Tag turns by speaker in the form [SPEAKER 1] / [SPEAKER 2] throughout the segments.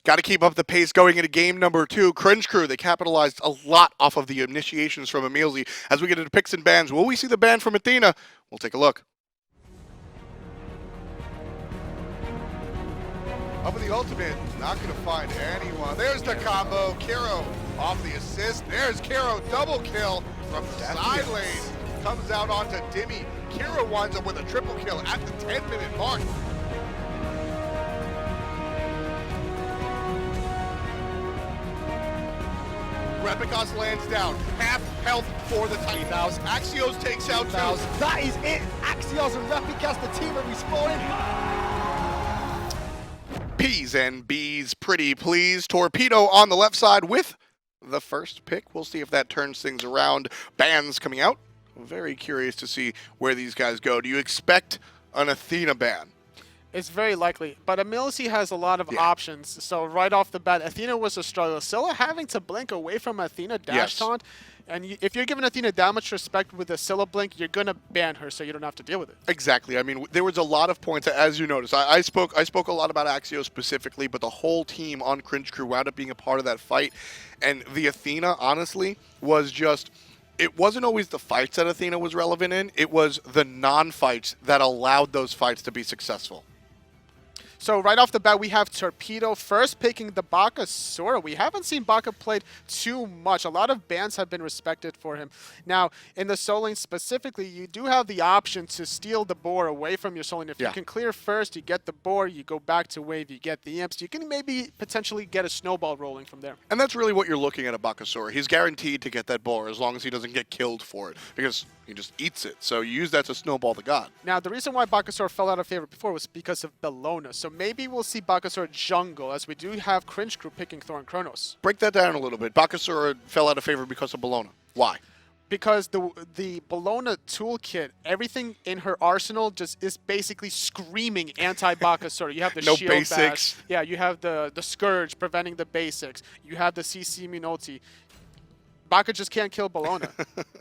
[SPEAKER 1] Got to keep up the pace going into game number 2. Cringe Crew, they capitalized a lot off of the initiations from EmilZy. As we get into picks and bans, will we see the ban from Athena? We'll take a look. Up with the ultimate, not going to find anyone. There's the combo. Kero off the assist. There's Kero, double kill from side lane. Comes out onto Dimmy. Kero winds up with a triple kill at the 10-minute mark. Repikas lands down. Half health for the Titans. Axioz takes out 2.
[SPEAKER 2] That is it. Axioz and Repikas, the team are respawning.
[SPEAKER 1] P's and B's pretty please. Torpedo on the left side with the first pick. We'll see if that turns things around. Bans coming out. Very curious to see where these guys go. Do you expect an Athena ban?
[SPEAKER 3] It's very likely, but EmilZy has a lot of options. So right off the bat, Athena was a struggle. Scylla having to blink away from Athena dash taunt, and if you're giving Athena that much respect with a Scylla blink, you're gonna ban her, so you don't have to deal with it.
[SPEAKER 1] Exactly. I mean, there was a lot of points, as you noticed. I spoke a lot about Axio specifically, but the whole team on Cringe Crew wound up being a part of that fight, and the Athena, honestly, was just. It wasn't always the fights that Athena was relevant in. It was the non-fights that allowed those fights to be successful.
[SPEAKER 3] So right off the bat, we have Torpedo first picking the Bakasura. We haven't seen Baka played too much. A lot of bans have been respected for him. Now, in the soul lane specifically, you do have the option to steal the boar away from your soul lane. If you can clear first, you get the boar, you go back to wave, you get the imps. You can maybe potentially get a snowball rolling from there.
[SPEAKER 1] And that's really what you're looking at Bakasura. He's guaranteed to get that boar as long as he doesn't get killed for it, because he just eats it. So you use that to snowball the god.
[SPEAKER 3] Now, the reason why Bakasura fell out of favor before was because of Bellona. So maybe we'll see Bakasura jungle, as we do have Cringe Crew picking Thor and Chronos.
[SPEAKER 1] Break that down a little bit. Bakasura fell out of favor because of Bellona. Why?
[SPEAKER 3] Because the Bellona toolkit, everything in her arsenal just is basically screaming anti-Bakasura. You have the
[SPEAKER 1] no
[SPEAKER 3] shield
[SPEAKER 1] basics.
[SPEAKER 3] bash. Yeah, you have the Scourge preventing the basics. You have the CC immunity. Baka just can't kill Bellona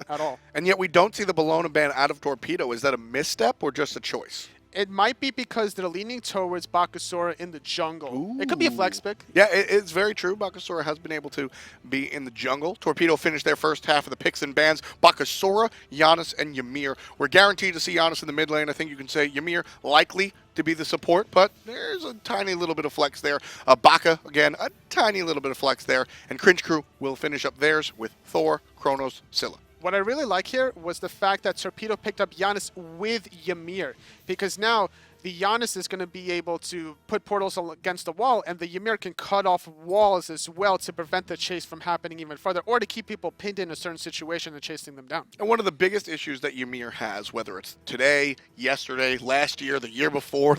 [SPEAKER 3] at all.
[SPEAKER 1] And yet we don't see the Bellona ban out of Torpedo. Is that a misstep or just a choice?
[SPEAKER 3] It might be because they're leaning towards Bakasura in the jungle.
[SPEAKER 1] Ooh.
[SPEAKER 3] It could be a flex pick.
[SPEAKER 1] Yeah, it's very true. Bakasura has been able to be in the jungle. Torpedo finished their first half of the picks and bans. Bakasura, Janus, and Ymir. We're guaranteed to see Janus in the mid lane. I think you can say Ymir likely to be the support, but there's a tiny little bit of flex there. Baka, again, a tiny little bit of flex there. And Cringe Crew will finish up theirs with Thor, Chronos, Scylla.
[SPEAKER 3] What I really like here was the fact that Torpedo picked up Janus with Ymir, because now the Janus is going to be able to put portals against the wall, and the Ymir can cut off walls as well to prevent the chase from happening even further, or to keep people pinned in a certain situation and chasing them down.
[SPEAKER 1] And one of the biggest issues that Ymir has, whether it's today, yesterday, last year, the year before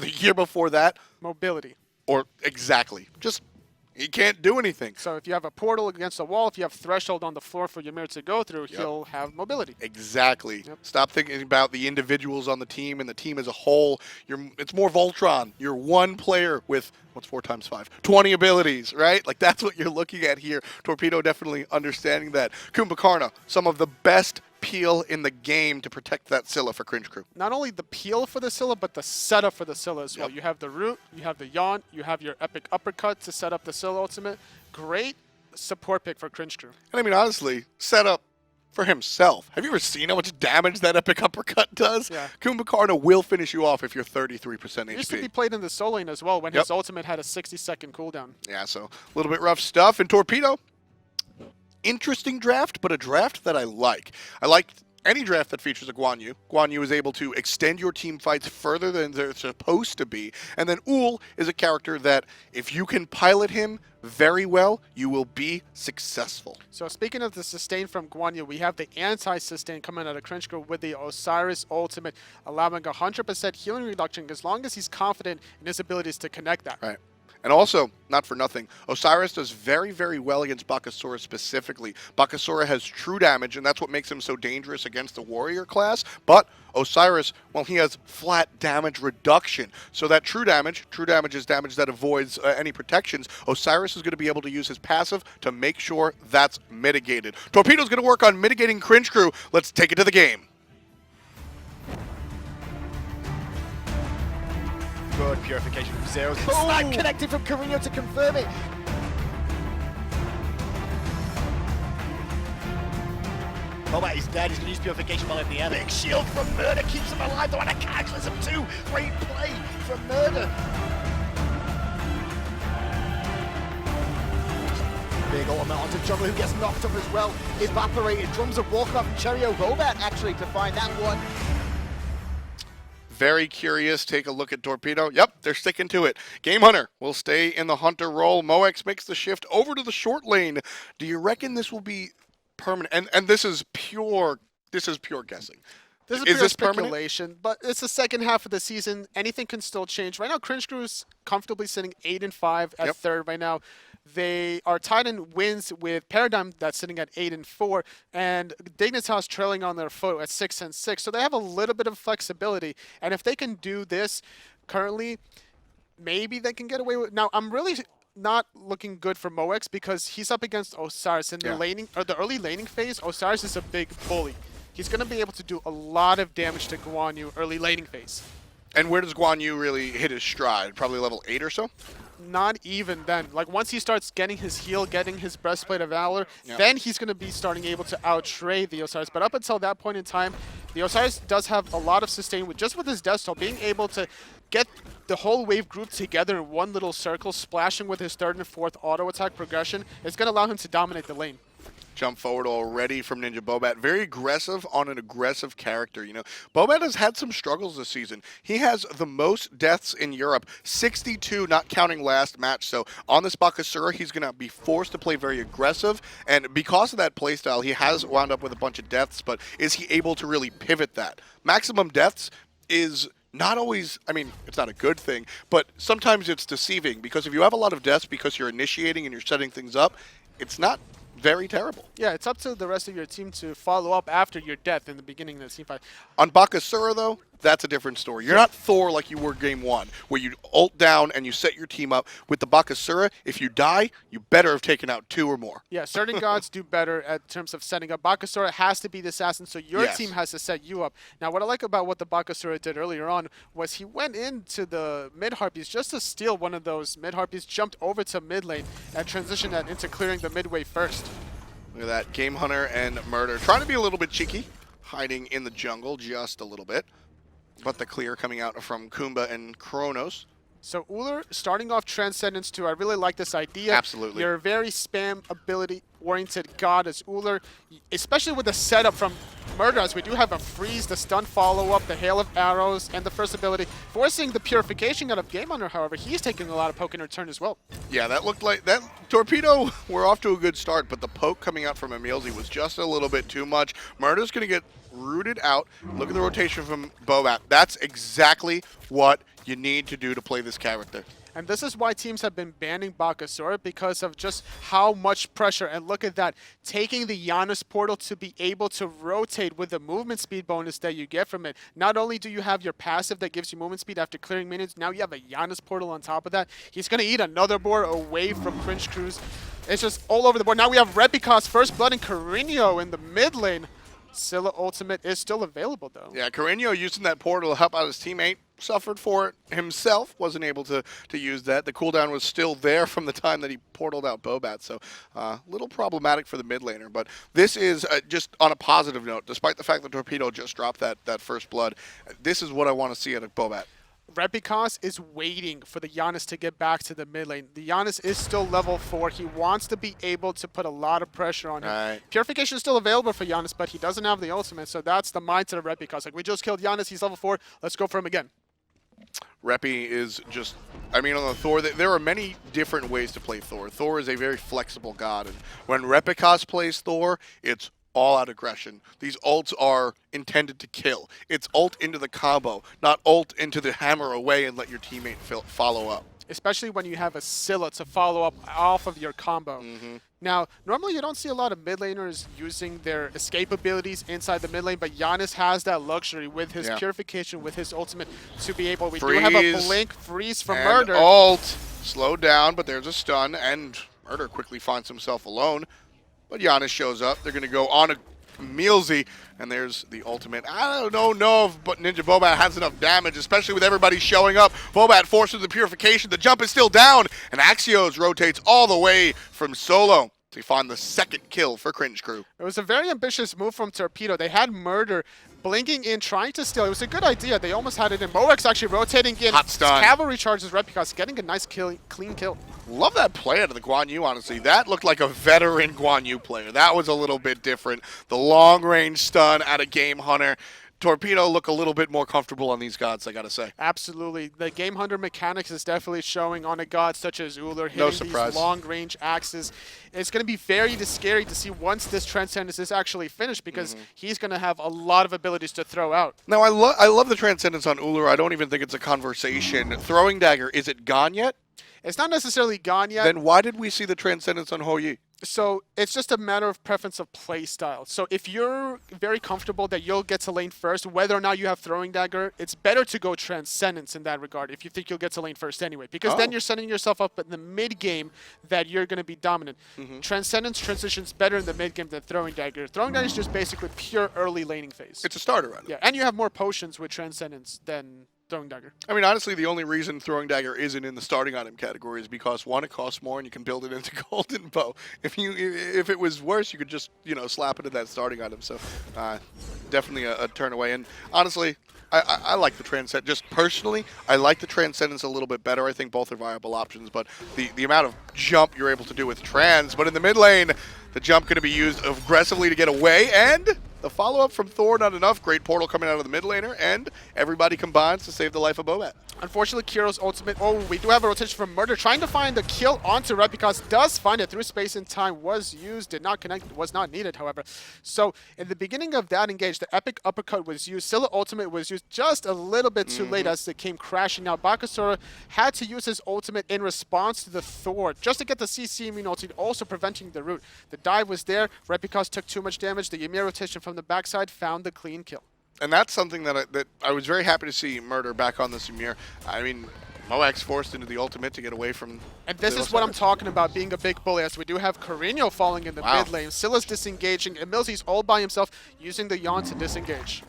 [SPEAKER 1] that,
[SPEAKER 3] mobility.
[SPEAKER 1] Or exactly, just he can't do anything.
[SPEAKER 3] So if you have a portal against a wall, if you have threshold on the floor for Ymir to go through, he'll have mobility.
[SPEAKER 1] Exactly. Stop thinking about the individuals on the team and the team as a whole. It's more Voltron. You're one player with, what's 4 times 5? 20 abilities, right? Like, that's what you're looking at here. Torpedo definitely understanding that. Kumbhakarna, some of the best peel in the game to protect that Scylla for Cringe Crew.
[SPEAKER 3] Not only the peel for the Scylla, but the setup for the Scylla as well. You have the root, you have the yawn, you have your epic uppercut to set up the Scylla ultimate. Great support pick for Cringe Crew.
[SPEAKER 1] And I mean, honestly, set up for himself. Have you ever seen how much damage that epic uppercut does?
[SPEAKER 3] Yeah.
[SPEAKER 1] Kumbhakarna will finish you off if you're 33% HP.
[SPEAKER 3] He used to be played in the soul lane as well when his ultimate had a 60-second cooldown.
[SPEAKER 1] Yeah, so a little bit rough stuff. And Torpedo, interesting draft, but a draft that I like. I like any draft that features a Guan Yu. Guan Yu is able to extend your team fights further than they're supposed to be. And then Ullr is a character that, if you can pilot him very well, you will be successful.
[SPEAKER 3] So speaking of the sustain from Guan Yu, we have the anti-sustain coming out of Cringe Crew with the Osiris ultimate, allowing 100% healing reduction as long as he's confident in his abilities to connect that.
[SPEAKER 1] Right. And also, not for nothing, Osiris does very, very well against Bakasura specifically. Bakasura has true damage, and that's what makes him so dangerous against the warrior class. But Osiris, well, he has flat damage reduction. So that true damage is damage that avoids any protections. Osiris is going to be able to use his passive to make sure that's mitigated. Torpedo's going to work on mitigating Cringe Crew. Let's take it to the game.
[SPEAKER 2] Good purification from Zeros. Snipe connected from Korinyo to confirm it. Bobat is dead. He's going to use purification while in the air. Big shield from Murrdurr keeps him alive. Though, and a cataclysm too. Great play from Murrdurr. Big ultimate onto Jungle, who gets knocked up as well. Evaporated. Drums of Walkabout from NinjaBobat actually to find that one.
[SPEAKER 1] Very curious. Take a look at Torpedo. Yep, they're sticking to it. Gamehunter will stay in the Hunter role. Moex makes the shift over to the short lane. Do you reckon this will be permanent? And this is pure guessing.
[SPEAKER 3] This is pure speculation, but it's the second half of the season. Anything can still change. Right now, Cringe Crew is comfortably sitting 8-5 at third right now. They are tied in wins with Paradigm that's sitting at 8-4, and Dignitas trailing on their foot at 6-6. So they have a little bit of flexibility, and if they can do this currently, maybe they can get away with. Now, I'm really not looking good for Moex because he's up against Osiris in the laning or the early laning phase. Osiris is a big bully. He's going to be able to do a lot of damage to Guan Yu early laning phase.
[SPEAKER 1] And where does Guan Yu really hit his stride? Probably level 8 or so?
[SPEAKER 3] Not even then. Like, once he starts getting his heal, getting his Breastplate of Valor, then he's going to be starting able to outtrade the Osiris. But up until that point in time, the Osiris does have a lot of sustain with just with his Death Toll, being able to get the whole wave group together in one little circle, splashing with his third and fourth auto attack progression is going to allow him to dominate the lane.
[SPEAKER 1] Jump forward already from NinjaBobat. Very aggressive on an aggressive character. You know, Bobat has had some struggles this season. He has the most deaths in Europe, 62, not counting last match. So on this Bakasura, he's going to be forced to play very aggressive. And because of that playstyle, he has wound up with a bunch of deaths. But is he able to really pivot that? Maximum deaths is not always, I mean, it's not a good thing, but sometimes it's deceiving. Because if you have a lot of deaths because you're initiating and you're setting things up, it's not very terrible.
[SPEAKER 3] Yeah, it's up to the rest of your team to follow up after your death in the beginning of the team fight.
[SPEAKER 1] On Bakasura, though, that's a different story. You're not Thor like you were game 1, where you ult down and you set your team up. With the Bakasura, if you die, you better have taken out 2 or more.
[SPEAKER 3] Yeah, certain gods do better in terms of setting up. Bakasura has to be the assassin, so your team has to set you up. Now, what I like about what the Bakasura did earlier on was he went into the mid-harpies just to steal one of those mid-harpies, jumped over to mid lane, and transitioned that into clearing the midway first.
[SPEAKER 1] Look at that. Gamehunter and Murrdurr trying to be a little bit cheeky, hiding in the jungle just a little bit. But the clear coming out from Kumbha and Chronos.
[SPEAKER 3] So Ullr starting off Transcendence 2. I really like this idea.
[SPEAKER 1] Absolutely.
[SPEAKER 3] You're a very spam ability-oriented god as Ullr, especially with the setup from Murrdurr, as we do have a freeze, the stun follow-up, the hail of arrows, and the first ability. Forcing the purification out of Gamehunter, however, he's taking a lot of poke in return as well. Yeah,
[SPEAKER 1] that looked like that. Torpedo, we're off to a good start, but the poke coming out from EmilZy was just a little bit too much. Murrdurr's going to get rooted out. Look at the rotation from Bobat. That's exactly what you need to do to play this character.
[SPEAKER 3] And this is why teams have been banning Bakasura, because of just how much pressure. And look at that, taking the Janus portal to be able to rotate with the movement speed bonus that you get from it. Not only do you have your passive that gives you movement speed after clearing minions, now you have a Janus portal on top of that. He's going to eat another board away from Cringe Crews. It's just all over the board. Now we have Repikas, First Blood, and Korinyo in the mid lane. Scylla ultimate is still available, though.
[SPEAKER 1] Yeah, Korinyo using that portal to help out his teammate. Suffered for it himself. Wasn't able to use that. The cooldown was still there from the time that he portaled out Bobat. So a little problematic for the mid laner. But this is just on a positive note. Despite the fact that Torpedo just dropped that First Blood, this is what I want to see out of Bobat.
[SPEAKER 3] Repikas is waiting for the Janus to get back to the mid lane. The Janus is still level 4. He wants to be able to put a lot of pressure on him.
[SPEAKER 1] Right.
[SPEAKER 3] Purification is still available for Janus, but he doesn't have the ultimate, so that's the mindset of Repikas. Like, we just killed Janus, he's level 4, let's go for him again.
[SPEAKER 1] Repi is just, I mean, on the Thor, there are many different ways to play Thor. Thor is a very flexible god, and when Repikas plays Thor, it's all-out aggression. These ults are intended to kill. It's ult into the combo, not ult into the hammer away and let your teammate follow up.
[SPEAKER 3] Especially when you have a Scylla to follow up off of your combo. Now, normally you don't see a lot of mid laners using their escape abilities inside the mid lane, but Janus has that luxury with his purification, with his ultimate, to be able. We do have a blink freeze from Murrdurr.
[SPEAKER 1] Ult, slow down, but there's a stun, and Murrdurr quickly finds himself alone. But Janus shows up. They're going to go on EmilZy, and there's the ultimate. I don't know if NinjaBobat has enough damage, especially with everybody showing up. Bobat forced through the purification. The jump is still down, and Axioz rotates all the way from solo to find the second kill for Cringe Crew.
[SPEAKER 3] It was a very ambitious move from Torpedo. They had Murrdurr blinking in, trying to steal. It was a good idea. They almost had it in. Moex actually rotating in.
[SPEAKER 1] Hot stun.
[SPEAKER 3] Cavalry charges Repikas, getting a nice kill, clean kill.
[SPEAKER 1] Love that play out of the Guan Yu, honestly. That looked like a veteran Guan Yu player. That was a little bit different. The long-range stun out of Gamehunter. Torpedo look a little bit more comfortable on these gods, I gotta say.
[SPEAKER 3] Absolutely. The Gamehunter mechanics is definitely showing on a god such as Ullr, hitting these long-range axes. It's going to be very scary to see once this Transcendence is actually finished, because he's going to have a lot of abilities to throw out.
[SPEAKER 1] Now, I love the Transcendence on Ullr. I don't even think it's a conversation. Throwing Dagger, is it gone yet?
[SPEAKER 3] It's not necessarily gone yet.
[SPEAKER 1] Then why did we see the Transcendence on Hou-Yi?
[SPEAKER 3] So it's just a matter of preference of play style. So if you're very comfortable that you'll get to lane first, whether or not you have Throwing Dagger, it's better to go Transcendence in that regard if you think you'll get to lane first anyway. Because then you're setting yourself up in the mid-game that you're going to be dominant. Transcendence transitions better in the mid-game than Throwing Dagger. Throwing Dagger is just basically pure early laning phase.
[SPEAKER 1] It's a starter run.
[SPEAKER 3] Yeah, and you have more potions with Transcendence than Throwing Dagger.
[SPEAKER 1] I mean, honestly, the only reason Throwing Dagger isn't in the starting item category is because, one, it costs more and you can build it into Golden Bow. If it was worse, you could just, slap it in that starting item. So, definitely a turn away. And honestly, I like the Transcendence. Just personally, I like the Transcendence a little bit better. I think both are viable options, but the amount of jump you're able to do with Trans. But in the mid lane, the jump going to be used aggressively to get away, and the follow-up from Thor, not enough. Great portal coming out of the mid laner, and everybody combines to save the life of Bobat.
[SPEAKER 3] Unfortunately, Kero's ultimate. Oh, we do have a rotation from Murrdurr, trying to find the kill onto Repikas. Does find it through space and time. Was used, did not connect, was not needed, however. So, in the beginning of that engage, the epic uppercut was used. Scylla ultimate was used just a little bit too late as it came crashing. Now, Bakasura had to use his ultimate in response to the Thor, just to get the CC immune ulti, also preventing the root. The dive was there. Repikas took too much damage. The Ymir rotation from the backside found the clean kill.
[SPEAKER 1] And that's something that I was very happy to see Murrdurr back on this Ymir. I mean, Moex forced into the ultimate to get away from...
[SPEAKER 3] And this is what I'm talking about, being a big bully, as we do have Korinyo falling in the mid lane. Scylla's disengaging. EmilZy's all by himself, using the Yawn to disengage.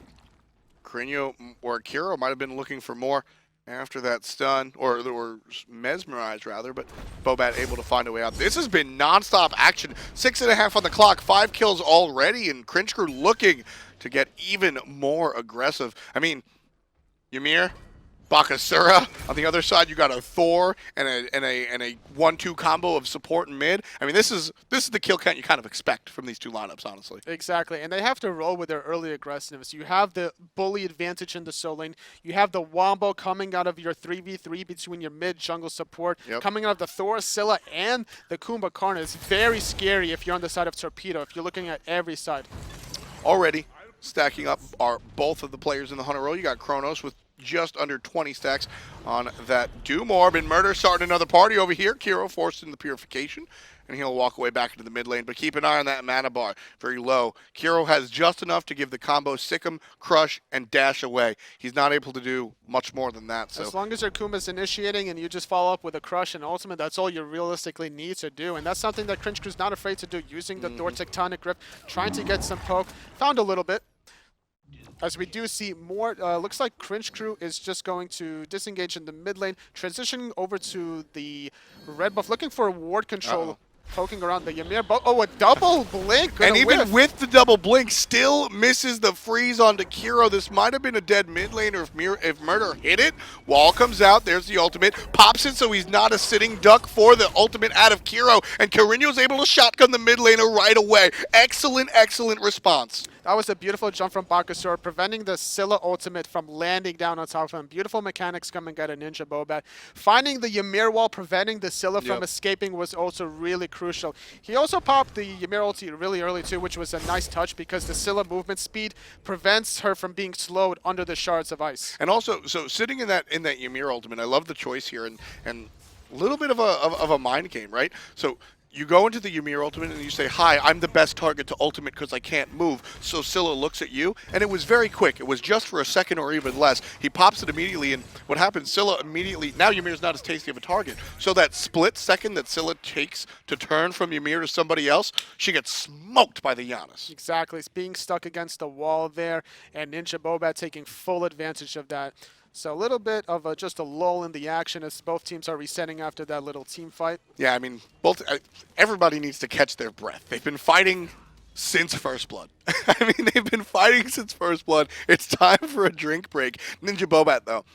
[SPEAKER 1] Korinyo or Kero might have been looking for more after that stun, or mesmerized rather, but Bobat able to find a way out. This has been non-stop action. 6.5 on the clock, 5 kills already, and Cringe Crew looking to get even more aggressive. I mean, Ymir, Bakasura. On the other side, you got a Thor and a 1-2 combo of support and mid. I mean, this is the kill count you kind of expect from these two lineups, honestly.
[SPEAKER 3] Exactly, and they have to roll with their early aggressiveness. You have the bully advantage in the solo lane. You have the wombo coming out of your 3v3 between your mid jungle support. Coming out of the Thor, Scylla, and the Kumbhakarna. It's very scary if you're on the side of Torpedo, if you're looking at every side.
[SPEAKER 1] Already stacking up are both of the players in the Hunter row. You got Chronos with just under 20 stacks on that Doom Orb, and Murrdurr starting another party over here. Kero forced in the purification, and he'll walk away back into the mid lane, but keep an eye on that mana bar, very low. Kero has just enough to give the combo Sick 'em, Crush, and Dash away. He's not able to do much more than that. So
[SPEAKER 3] as long as your Kuma's initiating and you just follow up with a Crush and Ultimate, that's all you realistically need to do, and that's something that Cringe Crew's not afraid to do, using the Thor Tectonic Grip, trying to get some poke. Found a little bit. As we do see more, looks like Cringe Crew is just going to disengage in the mid lane, transitioning over to the red buff, looking for ward control, poking around the Ymir. Oh, a double blink!
[SPEAKER 1] And even with the double blink, still misses the freeze onto Kero. This might have been a dead mid laner if Murrdurr hit it. Wall comes out, there's the ultimate, pops it so he's not a sitting duck for the ultimate out of Kero, and Korinyo's able to shotgun the mid laner right away. Excellent, excellent response.
[SPEAKER 3] That was a beautiful jump from Bakasura, preventing the Scylla ultimate from landing down on top of him. Beautiful mechanics coming out of NinjaBobat. Finding the Ymir wall, preventing the Scylla from escaping was also really crucial. He also popped the Ymir ulti really early too, which was a nice touch because the Scylla movement speed prevents her from being slowed under the shards of ice.
[SPEAKER 1] And also, so sitting in that Ymir ultimate, I love the choice here, and a little bit of a mind game, right? So you go into the Ymir ultimate and you say, hi, I'm the best target to ultimate because I can't move. So Scylla looks at you, and it was very quick. It was just for a second or even less. He pops it immediately, and what happens, Scylla immediately, now Ymir's not as tasty of a target. So that split second that Scylla takes to turn from Ymir to somebody else, she gets smoked by the Janus.
[SPEAKER 3] Exactly. It's being stuck against the wall there, and NinjaBobat taking full advantage of that. So a little bit of just a lull in the action as both teams are resetting after that little team fight.
[SPEAKER 1] Yeah, I mean, everybody needs to catch their breath. They've been fighting since First Blood. I mean, they've been fighting since First Blood. It's time for a drink break. NinjaBobat, though,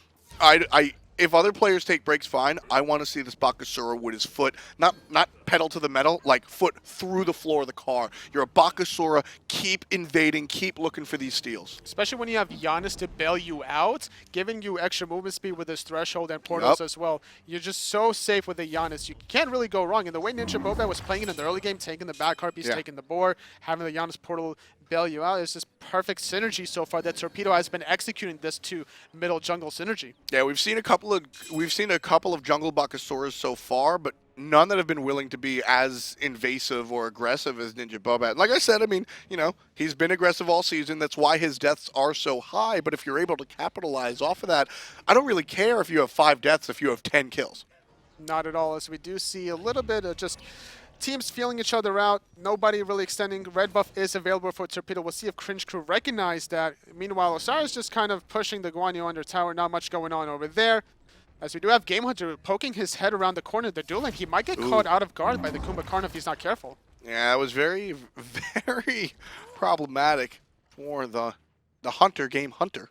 [SPEAKER 1] if other players take breaks, fine. I want to see this Bakasura with his foot, not pedal to the metal, like foot through the floor of the car. You're a Bakasura. Keep invading. Keep looking for these steals.
[SPEAKER 3] Especially when you have Janus to bail you out, giving you extra movement speed with his threshold and portals as well. You're just so safe with the Janus. You can't really go wrong. And the way NinjaBobat was playing it in the early game, taking the back harpies, taking the board, having the Janus portal bail you out, it's just perfect synergy so far that Torpedo has been executing this to middle jungle synergy.
[SPEAKER 1] Yeah, we've seen a couple of jungle Bakasuras so far, but none that have been willing to be as invasive or aggressive as NinjaBobat. Like I said, I mean, you know, he's been aggressive all season. That's why his deaths are so high. But if you're able to capitalize off of that, I don't really care if you have 5 deaths if you have 10 kills.
[SPEAKER 3] Not at all, as we do see a little bit of just teams feeling each other out. Nobody really extending. Red buff is available for Torpedo. We'll see if Cringe Crew recognize that. Meanwhile, Osiris just kind of pushing the Guan under tower. Not much going on over there. As we do have Gamehunter poking his head around the corner of the dueling. He might get caught out of guard by the Kumbhakarna if he's not careful.
[SPEAKER 1] Yeah, it was very, very problematic for the hunter, Gamehunter.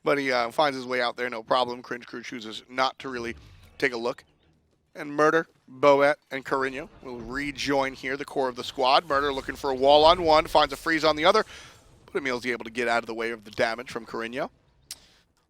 [SPEAKER 1] But he finds his way out there, no problem. Cringe Crew chooses not to really take a look. And Murrdurr, Bobat, and Korinyo will rejoin here, the core of the squad. Murrdurr looking for a wall on one, finds a freeze on the other. But EmilZy able to get out of the way of the damage from Korinyo.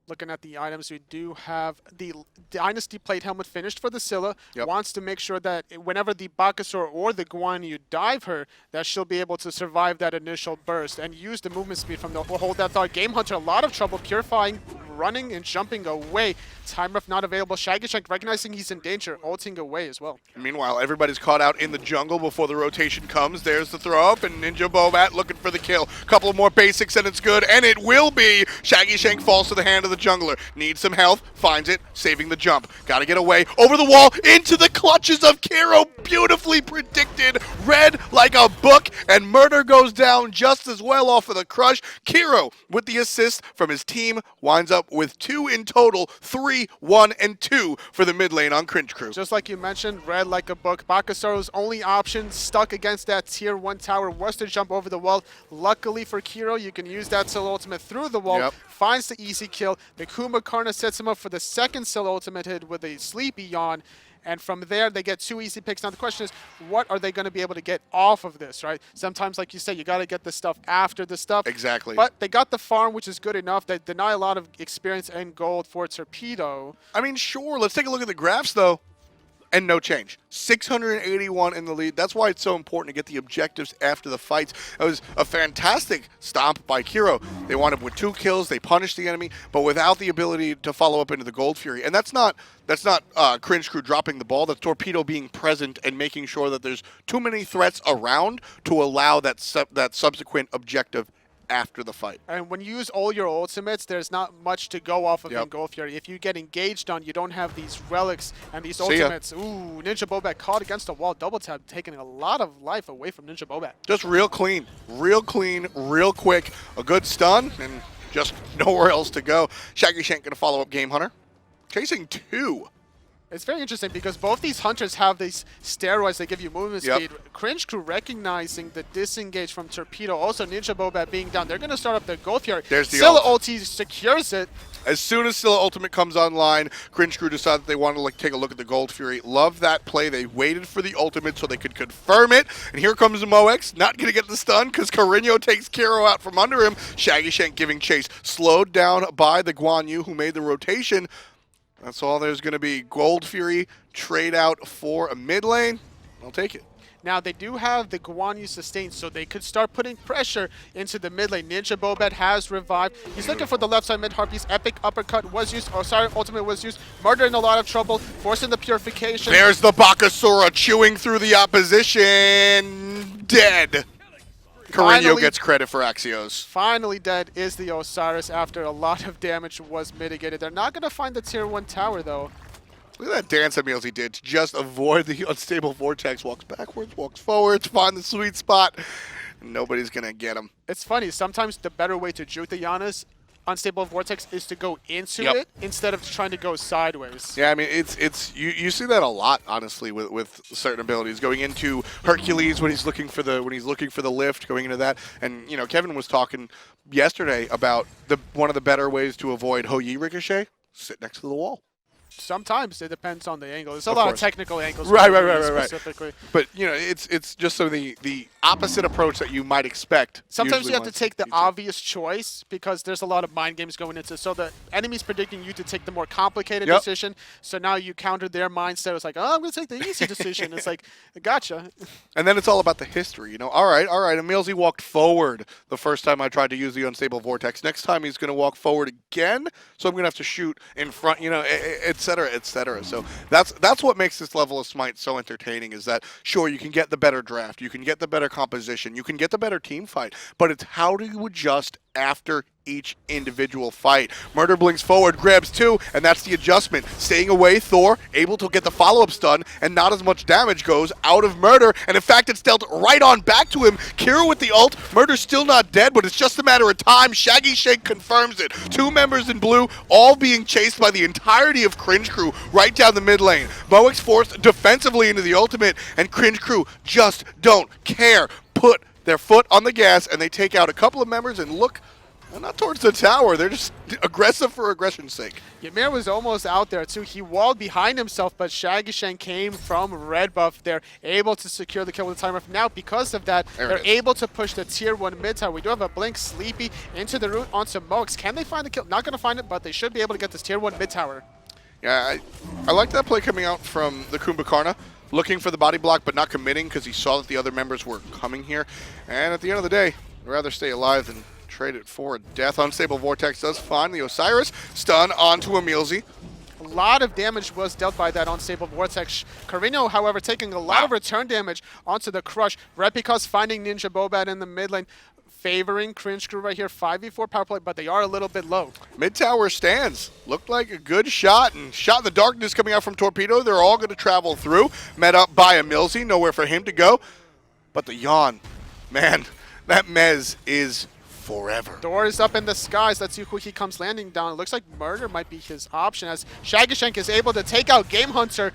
[SPEAKER 3] Looking at the items, we do have the Dynasty Plate Helmet finished for the Scylla. Wants to make sure that whenever the Bakasura or the Guan you dive her, that she'll be able to survive that initial burst and use the movement speed from the hold that thought. Gamehunter, a lot of trouble purifying, running and jumping away. Time Ref not available. Shaggyshenk recognizing he's in danger, ulting away as well.
[SPEAKER 1] Meanwhile, everybody's caught out in the jungle before the rotation comes. There's the throw up, and NinjaBobat looking for the kill. Couple more basics, and it's good, and it will be. Shaggyshenk falls to the hand of the jungler. Needs some health, finds it, saving the jump. Gotta get away, over the wall, into the clutches of Kero. Beautifully predicted, read like a book, and Murrdurr goes down just as well off of the crush. Kero, with the assist from his team, winds up with 2 in total, 3, 1, and 2 for the mid lane on Cringe Crew.
[SPEAKER 3] Just like you mentioned, read like a book. Bakasura's only option stuck against that tier 1 tower was to jump over the wall. Luckily for Kero, you can use that Scylla ultimate through the wall, finds the easy kill. The Kumbhakarna sets him up for the second Scylla ultimate hit with a sleepy yawn. And from there, they get 2 easy picks. Now, the question is, what are they going to be able to get off of this, right? Sometimes, like you say, you got to get the stuff after the stuff.
[SPEAKER 1] Exactly.
[SPEAKER 3] But they got the farm, which is good enough. They deny a lot of experience and gold for Torpedo.
[SPEAKER 1] I mean, sure. Let's take a look at the graphs, though. And no change. 681 in the lead. That's why it's so important to get the objectives after the fights. It was a fantastic stomp by Kero. They wound up with 2 kills. They punished the enemy, but without the ability to follow up into the Gold Fury. And that's not Cringe Crew dropping the ball. That's Torpedo being present and making sure that there's too many threats around to allow that subsequent objective after the fight.
[SPEAKER 3] And when you use all your ultimates, there's not much to go off of in Gold Fury. If you get engaged on, you don't have these relics and these ultimates. Ooh, NinjaBobat caught against the wall. Double tap, taking a lot of life away from NinjaBobat.
[SPEAKER 1] Just real clean, real quick. A good stun, and just nowhere else to go. Shaggyshenk gonna follow up Gamehunter. Chasing 2.
[SPEAKER 3] It's very interesting because both these hunters have these steroids that give you movement speed. Cringe Crew recognizing the disengage from Torpedo. Also, NinjaBobat being down. They're going to start up their Gold Fury.
[SPEAKER 1] There's the
[SPEAKER 3] Scylla ulti secures it.
[SPEAKER 1] As soon as Scylla Ultimate comes online, Cringe Crew decided they wanted to take a look at the Gold Fury. Love that play. They waited for the ultimate so they could confirm it. And here comes the Moex. Not going to get the stun because Korinyo takes Kero out from under him. Shaggyshenk giving chase. Slowed down by the Guan Yu who made the rotation. That's all there's going to be. Gold Fury, trade out for a mid lane. I'll take it.
[SPEAKER 3] Now, they do have the Guan sustain, so they could start putting pressure into the mid lane. NinjaBobat has revived. He's looking for the left side mid harpies. Epic uppercut was used. Oh, sorry, ultimate was used. Murrdurr in a lot of trouble, forcing the purification.
[SPEAKER 1] There's the Bakasura chewing through the opposition. Dead. Korinyo gets credit for Axioz.
[SPEAKER 3] Finally dead is the Osiris after a lot of damage was mitigated. They're not going to find the tier 1 tower, though.
[SPEAKER 1] Look at that dance EmilZy did to just avoid the unstable vortex. Walks backwards, walks forwards, find the sweet spot. Nobody's going to get him.
[SPEAKER 3] It's funny. Sometimes the better way to juke the Janus unstable vortex is to go into it instead of trying to go sideways.
[SPEAKER 1] Yeah, I mean you see that a lot, honestly, with certain abilities. Going into Hercules when he's looking for the lift, going into that. And you know, Kevin was talking yesterday about one of the better ways to avoid Hou-Yi ricochet. Sit next to the wall.
[SPEAKER 3] Sometimes it depends on the angle. There's a lot of technical angles.
[SPEAKER 1] Right.
[SPEAKER 3] Specifically.
[SPEAKER 1] But you know, it's just so the opposite approach that you might expect.
[SPEAKER 3] Sometimes you have to take the obvious choice because there's a lot of mind games going into it. So the enemy's predicting you to take the more complicated decision. So now you counter their mindset. It's like, oh, I'm going to take the easy decision. It's like, gotcha.
[SPEAKER 1] And then it's all about the history. You know, all right. EmilZy walked forward the first time I tried to use the unstable vortex. Next time he's going to walk forward again. So I'm going to have to shoot in front. You know, etc. etc. So that's what makes this level of Smite so entertaining. Is that sure you can get the better draft, you can get the better composition, you can get the better team fight, but it's how do you adjust after each individual fight. Murrdurr blinks forward, grabs 2, and that's the adjustment. Staying away, Thor able to get the follow-up stun, and not as much damage goes out of Murrdurr, and in fact it's dealt right on back to him. Kero with the ult, Murrdurr's still not dead, but it's just a matter of time. Shaggyshenk confirms it. 2 members in blue, all being chased by the entirety of Cringe Crew right down the mid lane. Moek's forced defensively into the ultimate, and Cringe Crew just don't care. Put their foot on the gas, and they take out a couple of members and look not towards the tower. They're just aggressive for aggression's sake.
[SPEAKER 3] Ymir was almost out there too. He walled behind himself, but Shaggyshenk came from red buff. They're able to secure the kill with the timer. Now, because of that, they're able to push the tier 1 mid tower. We do have a blink sleepy into the root onto Moeks. Can they find the kill? Not going to find it, but they should be able to get this tier 1 mid tower.
[SPEAKER 1] Yeah, I like that play coming out from the Kumbhakarna. Looking for the body block, but not committing because he saw that the other members were coming here. And at the end of the day, I'd rather stay alive than trade it for a death. Unstable Vortex does find the Osiris. Stun onto EmilZy.
[SPEAKER 3] A lot of damage was dealt by that unstable Vortex. Korinyo, however, taking a lot of return damage onto the Crush. Repikas finding NinjaBobat in the mid lane, favoring Cringe Crew right here. 5v4 power play, but they are a little bit low.
[SPEAKER 1] Mid tower stands. Looked like a good shot, and shot in the darkness coming out from Torpedo. They're all going to travel through. Met up by EmilZy. Nowhere for him to go. But the yawn, man, that Mez is forever.
[SPEAKER 3] Thor is up in the skies. Let's see who he comes landing down. It looks like Murrdurr might be his option as Shaggyshenk is able to take out Gamehunter.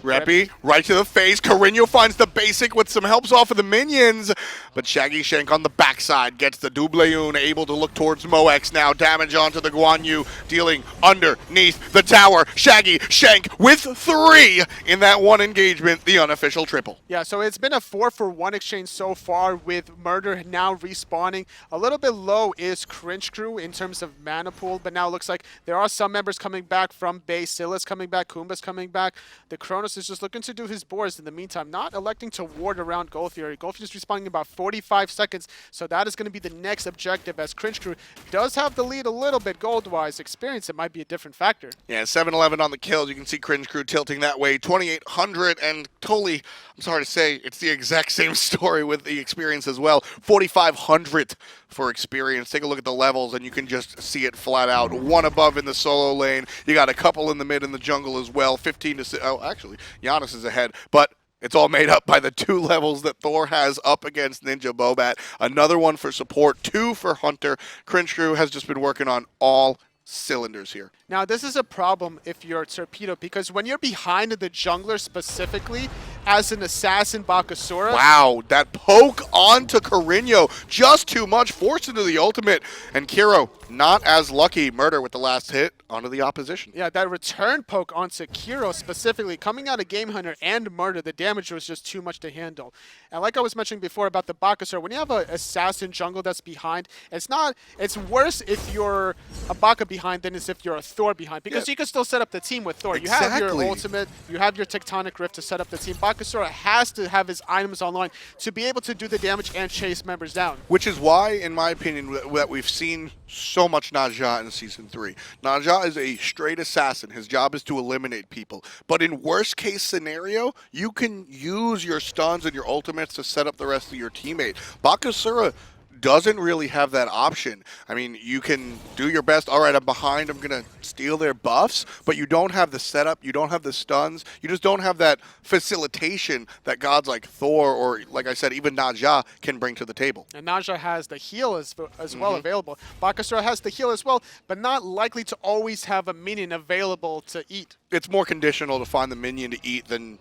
[SPEAKER 1] Repi, right to the face. Korinyo finds the basic with some helps off of the minions. But Shaggyshenk on the backside gets the Doubleune, able to look towards Moeks now. Damage onto the Guan Yu, dealing underneath the tower. Shaggyshenk with 3 in that one engagement, the unofficial triple.
[SPEAKER 3] Yeah, so it's been a 4-for-1 exchange so far with Murrdurr now respawning. A little bit low is Cringe Crew in terms of mana pool, but now it looks like there are some members coming back from base. Scylla's coming back, Kumba's coming back. The Chronos is just looking to do his boars in the meantime, not electing to ward around Gold Fury. Gold Fury is respawning in about 45 seconds, so that is going to be the next objective as Cringe Crew does have the lead a little bit gold-wise. Experience, it might be a different factor.
[SPEAKER 1] Yeah, 7-11 on the kills. You can see Cringe Crew tilting that way. 2,800, and totally, I'm sorry to say, it's the exact same story with the experience as well. 4,500 for experience. Take a look at the levels, and you can just see it flat out. 1 above in the solo lane. You got a couple in the mid in the jungle as well. 15 to 6. Oh, actually, Janus is ahead, but it's all made up by the 2 levels that Thor has up against NinjaBobat. Another one for support, 2 for Hunter. Cringe Crew has just been working on all cylinders here.
[SPEAKER 3] Now, this is a problem if you're Torpedo, because when you're behind the jungler specifically, as an assassin Bakasura...
[SPEAKER 1] Wow, that poke onto Korinyo, just too much, forced into the ultimate, and Kero not as lucky. Murrdurr with the last hit onto the opposition.
[SPEAKER 3] Yeah, that return poke onto Kero specifically, coming out of Gamehunter and Murrdurr, the damage was just too much to handle. And like I was mentioning before about the Bakasura, when you have an assassin jungle that's behind, it's worse if you're a Baka behind than if you're a Thor behind, because you can still set up the team with Thor.
[SPEAKER 1] Exactly.
[SPEAKER 3] You have your ultimate, you have your Tectonic Rift to set up the team. Bakasura has to have his items online to be able to do the damage and chase members down.
[SPEAKER 1] Which is why, in my opinion, that we've seen so much Naja in Season 3. Naja is a straight assassin. His job is to eliminate people. But in worst case scenario, you can use your stuns and your ultimates to set up the rest of your teammate. Bakasura doesn't really have that option. I mean, you can do your best. All right, I'm behind. I'm going to steal their buffs. But you don't have the setup. You don't have the stuns. You just don't have that facilitation that gods like Thor or, like I said, even Naja can bring to the table.
[SPEAKER 3] And Naja has the heal as well available. Bakasura has the heal as well, but not likely to always have a minion available to eat.
[SPEAKER 1] It's more conditional to find the minion to eat than,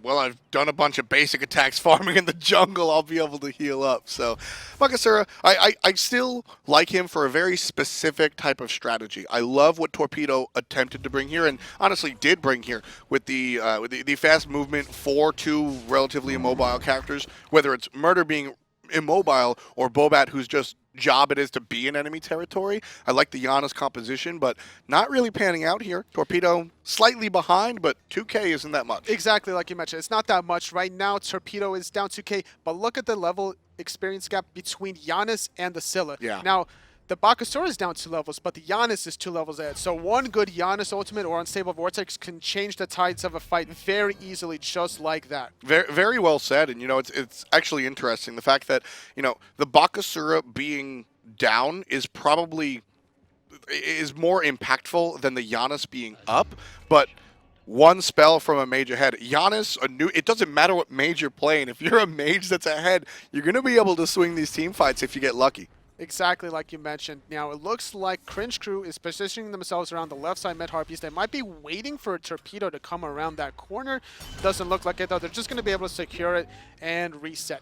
[SPEAKER 1] well, I've done a bunch of basic attacks farming in the jungle. I'll be able to heal up. So, Bakasura, I still like him for a very specific type of strategy. I love what Torpedo attempted to bring here, and honestly did bring here with the fast movement for two relatively immobile characters. Whether it's Murrdurr being immobile or Bobat, whose just job it is to be in enemy territory. I like the Janus composition, but not really panning out here. Torpedo slightly behind, but 2K isn't that much.
[SPEAKER 3] Exactly like you mentioned. It's not that much. Right now, Torpedo is down 2K, but look at the level experience gap between Janus and the Scylla.
[SPEAKER 1] Yeah.
[SPEAKER 3] Now, the Bakasura is down 2 levels, but the Janus is 2 levels ahead. So one good Janus ultimate or Unstable Vortex can change the tides of a fight very easily, just like that.
[SPEAKER 1] Very, very well said. And, you know, it's actually interesting. The fact that, you know, the Bakasura being down is probably more impactful than the Janus being up. But one spell from a mage ahead. Janus, it doesn't matter what mage you're playing. If you're a mage that's ahead, you're going to be able to swing these team fights if you get lucky.
[SPEAKER 3] Exactly like you mentioned. Now, it looks like Cringe Crew is positioning themselves around the left side mid Harpies. They might be waiting for a Torpedo to come around that corner. Doesn't look like it, though. They're just going to be able to secure it and reset.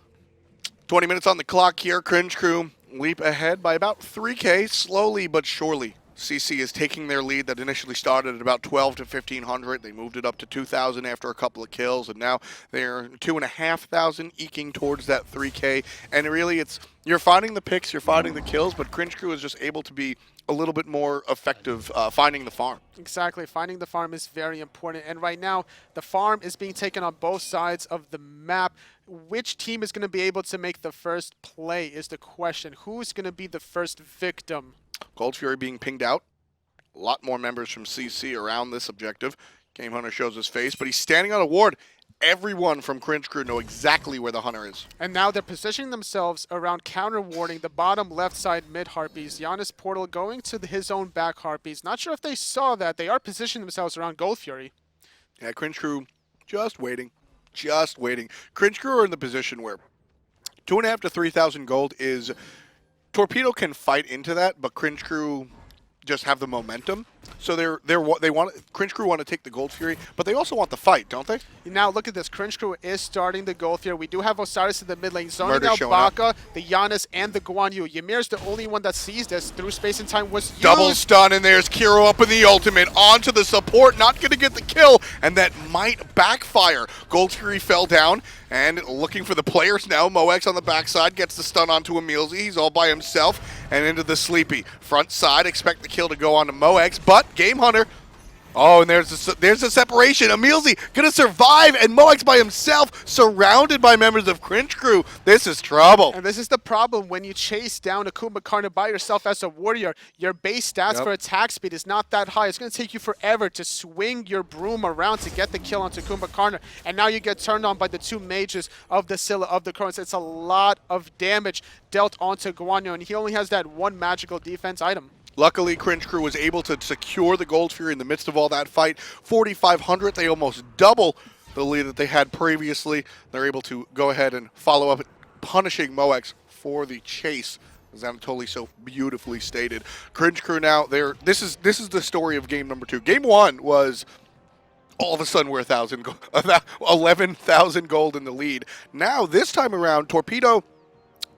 [SPEAKER 1] 20 minutes on the clock here. Cringe Crew leap ahead by about 3K, slowly but surely. CC is taking their lead that initially started at about 12 to 1,500. They moved it up to 2,000 after a couple of kills, and now they're 2,500 eking towards that 3K. And really, you're finding the picks, you're finding the kills, but Cringe Crew is just able to be a little bit more effective finding the farm.
[SPEAKER 3] Exactly. Finding the farm is very important. And right now, the farm is being taken on both sides of the map. Which team is going to be able to make the first play is the question. Who's going to be the first victim?
[SPEAKER 1] Gold Fury being pinged out. A lot more members from CC around this objective. Gamehunter shows his face, but he's standing on a ward. Everyone from Cringe Crew know exactly where the hunter is.
[SPEAKER 3] And now they're positioning themselves around counter-warding the bottom left side mid-Harpies. Janus Portal going to his own back Harpies. Not sure if they saw that. They are positioning themselves around Gold Fury.
[SPEAKER 1] Yeah, Cringe Crew just waiting. Just waiting. Cringe Crew are in the position where 2,500 to 3,000 gold is... Torpedo can fight into that, but Cringe Crew just have the momentum. So Cringe Crew want to take the Gold Fury, but they also want the fight, don't they?
[SPEAKER 3] Now look at this. Cringe Crew is starting the Gold Fury. We do have Osiris in the mid lane, zoning
[SPEAKER 1] Murrdurr
[SPEAKER 3] out
[SPEAKER 1] showing
[SPEAKER 3] Baka, the Janus, and the Guan Yu. Ymir's the only one that sees this. Through space and time was used.
[SPEAKER 1] Double stun, and there's Kero up in the ultimate. Onto the support, not going to get the kill, and that might backfire. Gold Fury fell down, and looking for the players now. Moex on the backside gets the stun onto EmilZy. He's all by himself, and into the Sleepy. Front side, expect the kill to go on to Moex, but Gamehunter. Oh, and there's a separation. EmilZy gonna survive, and Moex by himself, surrounded by members of Cringe Crew. This is trouble.
[SPEAKER 3] And this is the problem when you chase down a Kumbhakarna by yourself as a warrior. Your base stats for attack speed is not that high. It's gonna take you forever to swing your broom around to get the kill onto Kumbhakarna. And now you get turned on by the two mages of the Scylla, of the Chronos. It's a lot of damage dealt onto Guan Yu, and he only has that one magical defense item.
[SPEAKER 1] Luckily, Cringe Crew was able to secure the Gold Fury in the midst of all that fight. 4,500, they almost double the lead that they had previously. They're able to go ahead and follow up, punishing Moex for the chase, as Anatoliy so beautifully stated. Cringe Crew now, this is the story of game number 2. Game 1 was... all of a sudden, we're 11,000 gold in the lead. Now, this time around, Torpedo,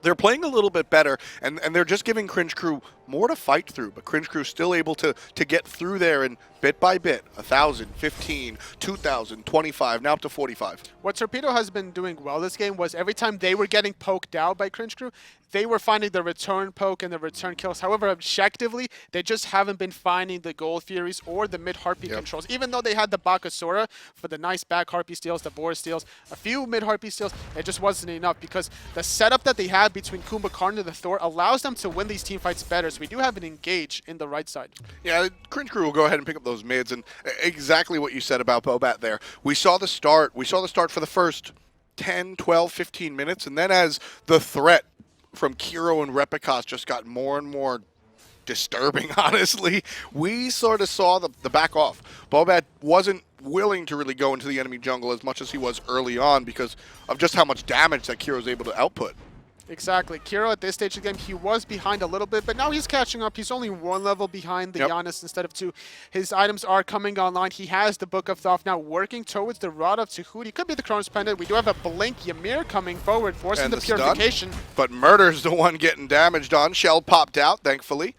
[SPEAKER 1] they're playing a little bit better, and they're just giving Cringe Crew more to fight through, but Cringe Crew still able to get through there, and bit by bit, 1,000, 15, 2,000, 25, now up to 45.
[SPEAKER 3] What Torpedo has been doing well this game was every time they were getting poked out by Cringe Crew, they were finding the return poke and the return kills. However, objectively, they just haven't been finding the Gold Furies or the mid-Harpy controls. Even though they had the Bakasura for the nice back Harpy steals, the Boar steals, a few mid-Harpy steals, it just wasn't enough because the setup that they had between Kumbhakarna and the Thor allows them to win these team fights better. So we do have an engage in the right side.
[SPEAKER 1] Yeah, Cringe Crew will go ahead and pick up those mids, and exactly what you said about Bobat there. We saw the start for the first 10, 12, 15 minutes, and then as the threat from Kero and Repikas just got more and more disturbing, honestly, we sort of saw the back off. Bobat wasn't willing to really go into the enemy jungle as much as he was early on because of just how much damage that Kero was able to output.
[SPEAKER 3] Exactly. Kero at this stage of the game, he was behind a little bit, but now he's catching up. He's only 1 level behind the Janus instead of 2. His items are coming online. He has the Book of Thoth now working towards the Rod of Tahuti. Could be the Chronos Pendant. We do have a Blink Ymir coming forward, forcing the purification.
[SPEAKER 1] Stun, but Murrdurr's the one getting damaged on. Shell popped out, thankfully,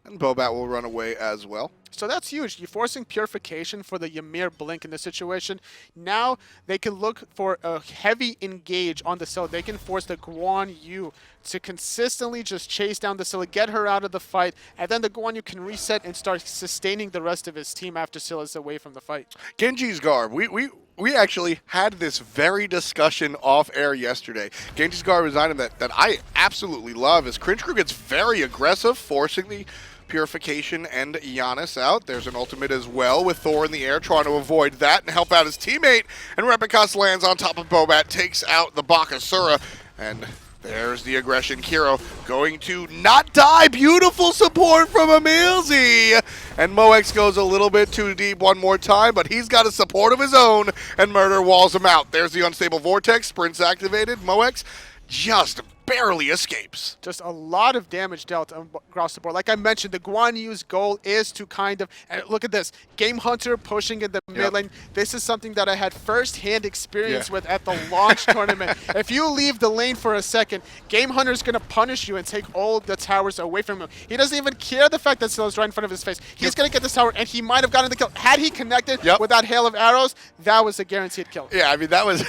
[SPEAKER 1] and Bobat will run away as well.
[SPEAKER 3] So that's huge. You're forcing purification for the Ymir Blink in this situation. Now they can look for a heavy engage on the Scylla. They can force the Guan Yu to consistently just chase down the Scylla, get her out of the fight, and then the Guan Yu can reset and start sustaining the rest of his team after Scylla's away from the fight.
[SPEAKER 1] Genji's Garb. We actually had this very discussion off air yesterday. Genji's Garb is an item that I absolutely love as Cringe Crew gets very aggressive, forcing the purification and Janus out. There's an ultimate as well with Thor in the air trying to avoid that and help out his teammate. And Repikas lands on top of Bobat, takes out the Bakasura, and there's the aggression. Kero going to not die. Beautiful support from EmilZy. And Moex goes a little bit too deep one more time, but he's got a support of his own, and Murrdurr walls him out. There's the unstable vortex. Sprints activated. Moex just barely escapes.
[SPEAKER 3] Just a lot of damage dealt across the board. Like I mentioned, the Guan Yu's goal is to kind of, and look at this, Gamehunter pushing in the mid lane. This is something that I had first-hand experience with at the launch tournament. If you leave the lane for a second, Gamehunter's going to punish you and take all the towers away from him. He doesn't even care the fact that Scylla's right in front of his face. He's going to get this tower, and he might have gotten the kill. Had he connected with that hail of arrows, that was a guaranteed kill.
[SPEAKER 1] Yeah, I mean, that was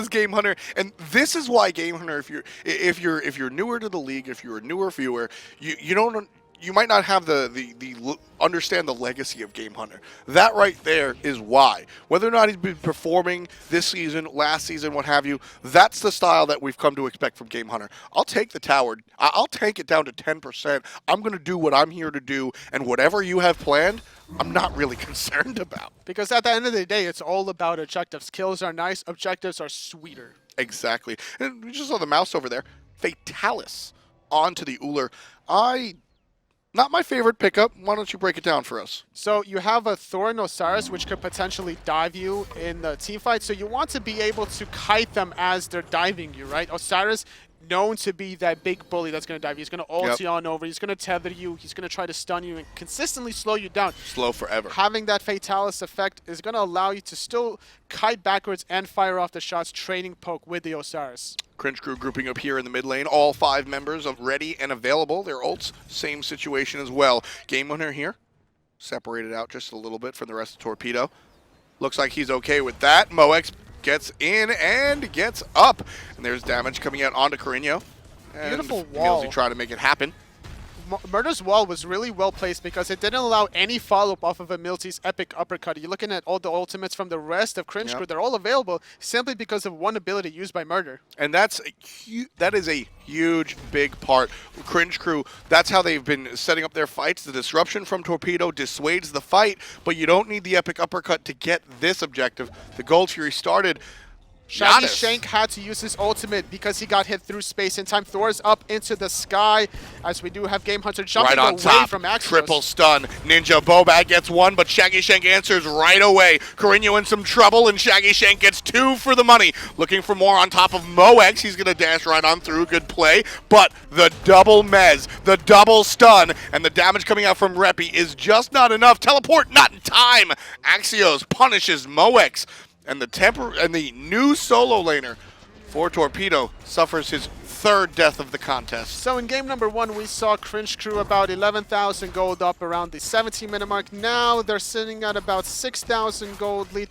[SPEAKER 1] Gamehunter, and this is why Gamehunter, if you're newer to the league, if you're a newer viewer, you might not have the understand the legacy of Gamehunter. That right there is why. Whether or not he's been performing this season, last season, what have you, that's the style that we've come to expect from Gamehunter. I'll take the tower. I'll tank it down to 10%. I'm going to do what I'm here to do, and whatever you have planned, I'm not really concerned about.
[SPEAKER 3] Because at the end of the day, it's all about objectives. Kills are nice. Objectives are sweeter.
[SPEAKER 1] Exactly. And we just saw the mouse over there. Fatalis onto the Ullr. Not my favorite pickup. Why don't you break it down for us?
[SPEAKER 3] So you have a Thor and Osiris, which could potentially dive you in the team fight. So you want to be able to kite them as they're diving you, right? Osiris, known to be that big bully that's going to dive you. He's going to ult you on over. He's going to tether you. He's going to try to stun you and consistently slow you down.
[SPEAKER 1] Slow forever.
[SPEAKER 3] Having that Fatalis effect is going to allow you to still kite backwards and fire off the shots, trading poke with the Osiris.
[SPEAKER 1] Cringe Crew grouping up here in the mid lane. All 5 members of ready and available. Their ults, same situation as well. Gamehunter here, separated out just a little bit from the rest of Torpedo. Looks like he's okay with that. Moex gets in and gets up. And there's damage coming out onto Korinyo.
[SPEAKER 3] Beautiful wall.
[SPEAKER 1] EmilZy trying to make it happen.
[SPEAKER 3] Murrdurr's wall was really well placed because it didn't allow any follow-up off of EmilZy's epic uppercut. You're looking at all the ultimates from the rest of Cringe Crew. They're all available simply because of one ability used by Murrdurr.
[SPEAKER 1] And that is a huge, big part. Cringe Crew, that's how they've been setting up their fights. The disruption from Torpedo dissuades the fight, but you don't need the epic uppercut to get this objective. The Gold Fury started.
[SPEAKER 3] Shaggyshenk had to use his ultimate because he got hit through space in time. Thor's up into the sky as we do have Gamehunter jumping
[SPEAKER 1] right on
[SPEAKER 3] away
[SPEAKER 1] top.
[SPEAKER 3] from Axio.
[SPEAKER 1] Triple stun. NinjaBobat gets 1, but Shaggyshenk answers right away. Korinyo in some trouble, and Shaggyshenk gets 2 for the money. Looking for more on top of Moex. He's going to dash right on through. Good play. But the double mez, the double stun, and the damage coming out from Repi is just not enough. Teleport not in time. Axioz punishes Moex. And the new solo laner Poor Torpedo suffers his third death of the contest.
[SPEAKER 3] So in game number 1, we saw Cringe Crew about 11,000 gold up around the 17-minute mark. Now they're sitting at about 6,000 gold lead.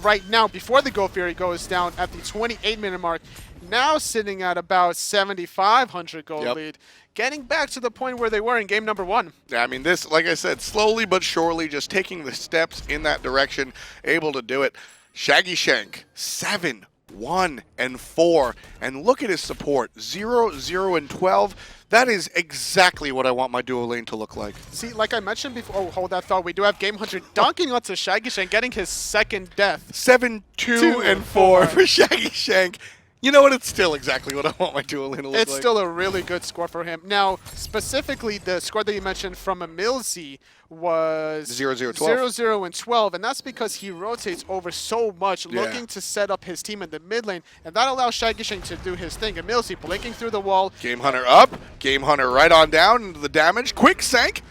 [SPEAKER 3] Right now, before the Go Fury goes down at the 28-minute mark, now sitting at about 7,500 gold lead. Getting back to the point where they were in game number 1.
[SPEAKER 1] Yeah, I mean, this, like I said, slowly but surely, just taking the steps in that direction, able to do it. Shaggyshenk, 7, 1, and 4. And look at his support, 0, 0, and 12. That is exactly what I want my duo lane to look like.
[SPEAKER 3] See, like I mentioned before, oh, hold that thought. We do have Gamehunter dunking onto Shaggyshenk, getting his second death.
[SPEAKER 1] 7, 2, and 4 for Shaggyshenk. You know what? It's still exactly what I want my duo lane to look like.
[SPEAKER 3] It's still a really good score for him. Now, specifically, the score that you mentioned from EmilZy was
[SPEAKER 1] 0, 0, 12.
[SPEAKER 3] 0, 0, and 12, and that's because he rotates over so much, looking to set up his team in the mid lane, and that allows Shaggyshenk to do his thing. EmilZy blinking through the wall.
[SPEAKER 1] Gamehunter up, Gamehunter right on down into the damage. Quick sank,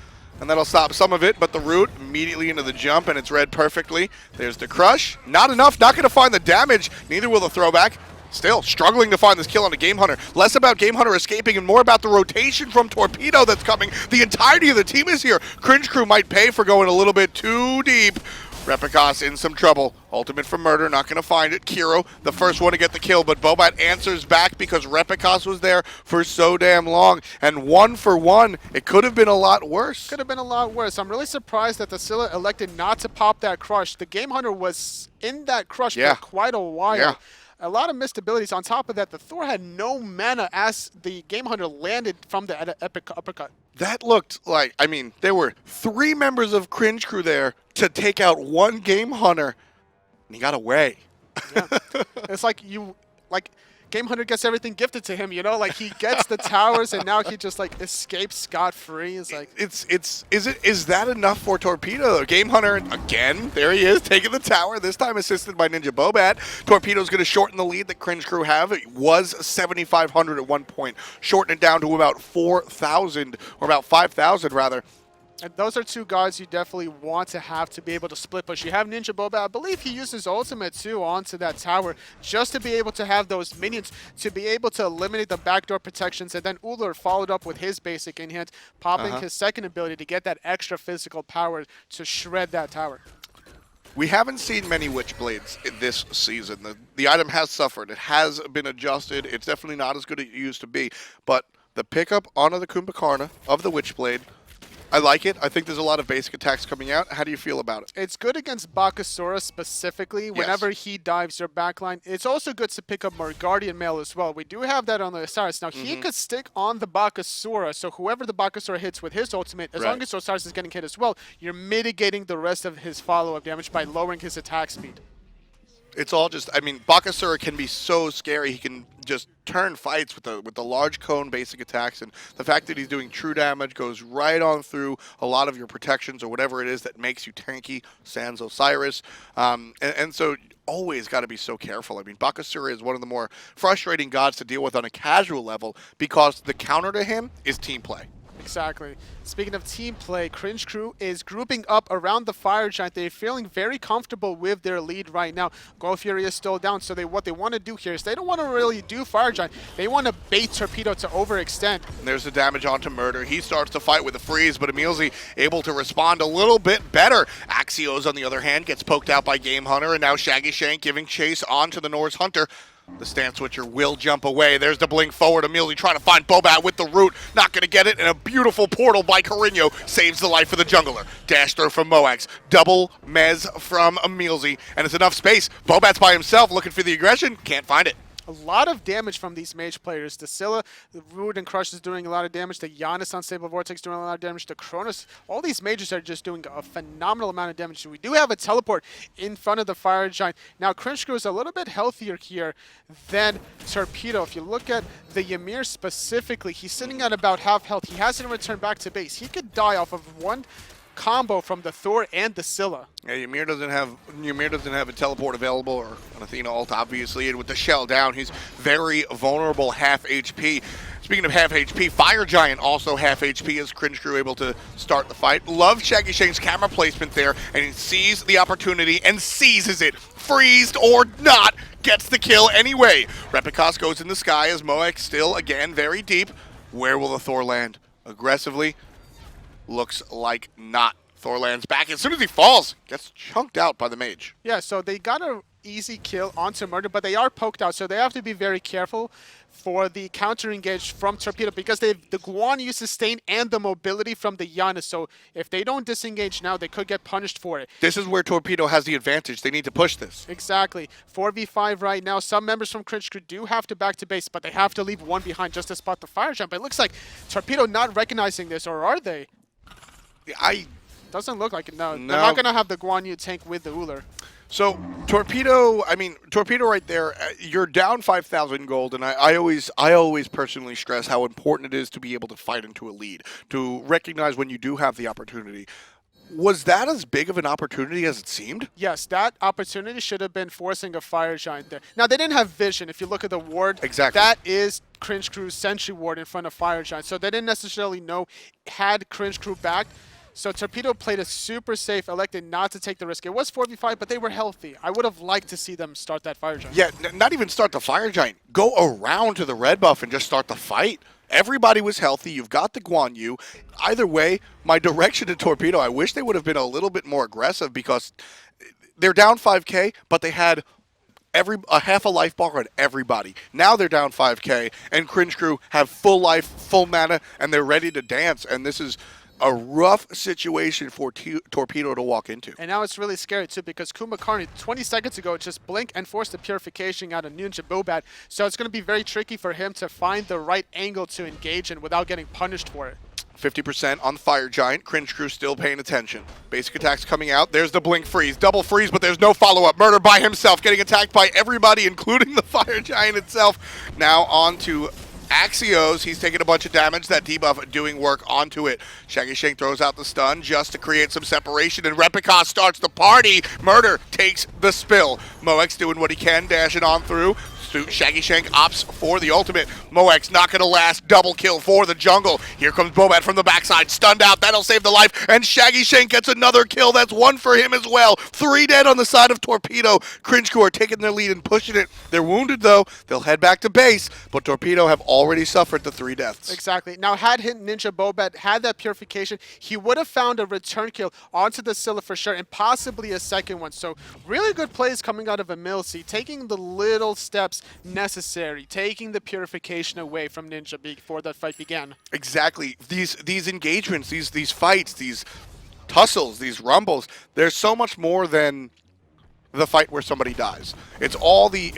[SPEAKER 1] and that'll stop some of it, but the root immediately into the jump, and it's read perfectly. There's the crush. Not enough, not going to find the damage. Neither will the throwback. Still struggling to find this kill on a Gamehunter. Less about Gamehunter escaping and more about the rotation from Torpedo that's coming. The entirety of the team is here. Cringe Crew might pay for going a little bit too deep. Repikas in some trouble. Ultimate from Murrdurr, not going to find it. Kero, the first one to get the kill, but Bobat answers back because Repikas was there for so damn long. And 1 for 1, it could have been a lot worse.
[SPEAKER 3] Could have been a lot worse. I'm really surprised that the Scylla elected not to pop that crush. The Gamehunter was in that crush for quite a while.
[SPEAKER 1] Yeah.
[SPEAKER 3] A lot of missed abilities. On top of that, the Thor had no mana as the Gamehunter landed from the epic uppercut.
[SPEAKER 1] That looked like, I mean, there were 3 members of Cringe Crew there to take out 1 Gamehunter, and he got away.
[SPEAKER 3] Yeah. It's like Gamehunter gets everything gifted to him, you know, like he gets the towers and now he just like escapes scot-free. It's like
[SPEAKER 1] is that enough for Torpedo? Gamehunter again, there he is taking the tower, this time assisted by NinjaBobat. Torpedo's going to shorten the lead that Cringe Crew have. It was 7,500 at one point, shorten it down to about 4,000 or about 5,000 rather.
[SPEAKER 3] And those are 2 guys you definitely want to have to be able to split push. You have NinjaBobat. I believe he uses ultimate too onto that tower just to be able to have those minions to be able to eliminate the backdoor protections. And then Ullr followed up with his basic in hand, popping his second ability to get that extra physical power to shred that tower.
[SPEAKER 1] We haven't seen many Witchblades in this season. The item has suffered. It has been adjusted. It's definitely not as good as it used to be. But the pickup onto the Kumbhakarna of the Witchblade, I like it. I think there's a lot of basic attacks coming out. How do you feel about it?
[SPEAKER 3] It's good against Bakasura specifically. Whenever he dives your backline. It's also good to pick up Guardian Mail as well. We do have that on the Osiris. Now, he could stick on the Bakasura, so whoever the Bakasura hits with his ultimate, as long as Osiris is getting hit as well, you're mitigating the rest of his follow-up damage by lowering his attack speed.
[SPEAKER 1] It's all just, I mean, Bakasura can be so scary. He can just turn fights with the large cone basic attacks, and the fact that he's doing true damage goes right on through a lot of your protections or whatever it is that makes you tanky, sans Osiris. And so always got to be so careful. I mean, Bakasura is one of the more frustrating gods to deal with on a casual level because the counter to him is team play.
[SPEAKER 3] Exactly. Speaking of team play, Cringe Crew is grouping up around the Fire Giant. They're feeling very comfortable with their lead right now. Go Fury is still down, so what they want to do here is they don't want to really do Fire Giant. They want to bait Torpedo to overextend.
[SPEAKER 1] And there's the damage onto Murrdurr. He starts to fight with the freeze, but EmilZy able to respond a little bit better. Axioz, on the other hand, gets poked out by Gamehunter, and now Shaggyshenk giving chase onto the Norse Hunter. The stance switcher will jump away. There's the blink forward. EmilZy trying to find Bobat with the root. Not going to get it. And a beautiful portal by Korinyo saves the life of the jungler. Dash throw from Moax. Double mez from EmilZy. And it's enough space. Bobat's by himself looking for the aggression. Can't find it.
[SPEAKER 3] A lot of damage from these mage players. The Scylla, the Root and Crush is doing a lot of damage. The Janus Unstable Vortex doing a lot of damage. The Chronos, all these mages are just doing a phenomenal amount of damage. We do have a teleport in front of the Fire Giant. Now, Cringe Crew is a little bit healthier here than Torpedo. If you look at the Ymir specifically, he's sitting at about half health. He hasn't returned back to base. He could die off of one combo from the Thor and the Scylla.
[SPEAKER 1] Yeah, Ymir doesn't have a teleport available, or an Athena ult, obviously, and with the shell down, he's very vulnerable, half HP. It's Speaking of half HP, Fire Giant also half HP as Cringe Crew able to start the fight. Love Shaggyshenk's camera placement there, and he sees the opportunity and seizes it. Freezed or not, gets the kill anyway. Repikas goes in the sky as Moek still, again, very deep. Where will the Thor land? Aggressively? Looks like not. Thor lands back. As soon as he falls, gets chunked out by the mage.
[SPEAKER 3] Yeah, so they got an easy kill onto Murrdurr, but they are poked out, so they have to be very careful for the counter engage from Torpedo because the Guan use sustain and the mobility from the Janus. So if they don't disengage now, they could get punished for it.
[SPEAKER 1] This is where Torpedo has the advantage. They need to push this.
[SPEAKER 3] Exactly. 4v5 right now. Some members from Cringe Crew do have to back to base, but they have to leave one behind just to spot the fire jump. It looks like Torpedo not recognizing this, or are they? Doesn't look like it, no. They're not going to have the Guan Yu tank with the Ullr.
[SPEAKER 1] So, Torpedo right there, you're down 5,000 gold, and I always personally stress how important it is to be able to fight into a lead, to recognize when you do have the opportunity. Was that as big of an opportunity as it seemed?
[SPEAKER 3] Yes, that opportunity should have been forcing a Fire Giant there. Now, they didn't have vision. If you look at the ward,
[SPEAKER 1] exactly.
[SPEAKER 3] That is Cringe Crew's Sentry Ward in front of Fire Giant. So they didn't necessarily know had Cringe Crew backed. So Torpedo played it super safe, elected not to take the risk. It was 4v5, but they were healthy. I would have liked to see them start that Fire Giant.
[SPEAKER 1] Yeah, not even start the Fire Giant. Go around to the red buff and just start the fight. Everybody was healthy. You've got the Guan Yu. Either way, my direction to Torpedo, I wish they would have been a little bit more aggressive because they're down 5k, but they had a half a life bar on everybody. Now they're down 5k, and Cringe Crew have full life, full mana, and they're ready to dance. And this is a rough situation for Torpedo to walk into.
[SPEAKER 3] And now it's really scary too because Kumbhakarna 20 seconds ago just blinked and forced the purification out of NinjaBobat. So it's going to be very tricky for him to find the right angle to engage in without getting punished for it.
[SPEAKER 1] 50% on Fire Giant. Cringe Crew still paying attention. Basic attacks coming out. There's the blink freeze. Double freeze, but there's no follow-up. Murrdurr by himself, getting attacked by everybody, including the Fire Giant itself. Now on to Axioz. He's taking a bunch of damage. That debuff doing work onto it. Shaggyshenk throws out the stun just to create some separation, and Repikas starts the party. Murrdurr takes the spill. Moek's doing what he can, dashing on through. Shaggyshenk opts for the ultimate. Moek's not going to last. Double kill for the jungle. Here comes Bobat from the backside. Stunned out. That'll save the life. And Shaggyshenk gets another kill. That's one for him as well. 3 dead on the side of Torpedo. Cringe Crew are taking their lead and pushing it. They're wounded, though. They'll head back to base. But Torpedo have already suffered the 3 deaths.
[SPEAKER 3] Exactly. Now, had NinjaBobat had that purification, he would have found a return kill onto the Scylla for sure, and possibly a second one. So, really good plays coming out of EmilZy, taking the little steps necessary, taking the purification away from Ninja before that fight began.
[SPEAKER 1] Exactly. These engagements, these fights, these tussles, these rumbles, there's so much more than the fight where somebody dies. It's all the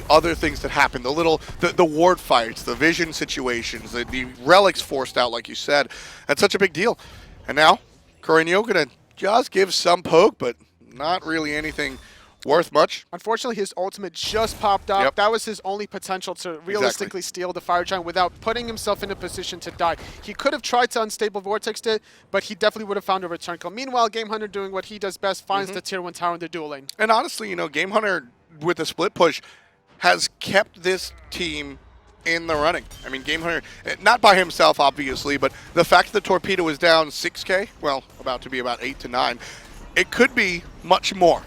[SPEAKER 1] other things that happen. The ward fights, the vision situations, the relics forced out, like you said. That's such a big deal. And now, Korinyo gonna just give some poke, but not really anything worth much.
[SPEAKER 3] Unfortunately, his ultimate just popped up.
[SPEAKER 1] Yep.
[SPEAKER 3] That was his only potential to realistically steal the Fire Giant without putting himself in a position to die. He could have tried to unstable Vortex it, but he definitely would have found a return kill. Meanwhile, Gamehunter doing what he does best, finds the tier 1 tower in the dual lane.
[SPEAKER 1] And honestly, Gamehunter with the split push has kept this team in the running. I mean, Gamehunter, not by himself, obviously, but the fact that Torpedo is down 6k, well, about to be about 8 to 9, it could be much more.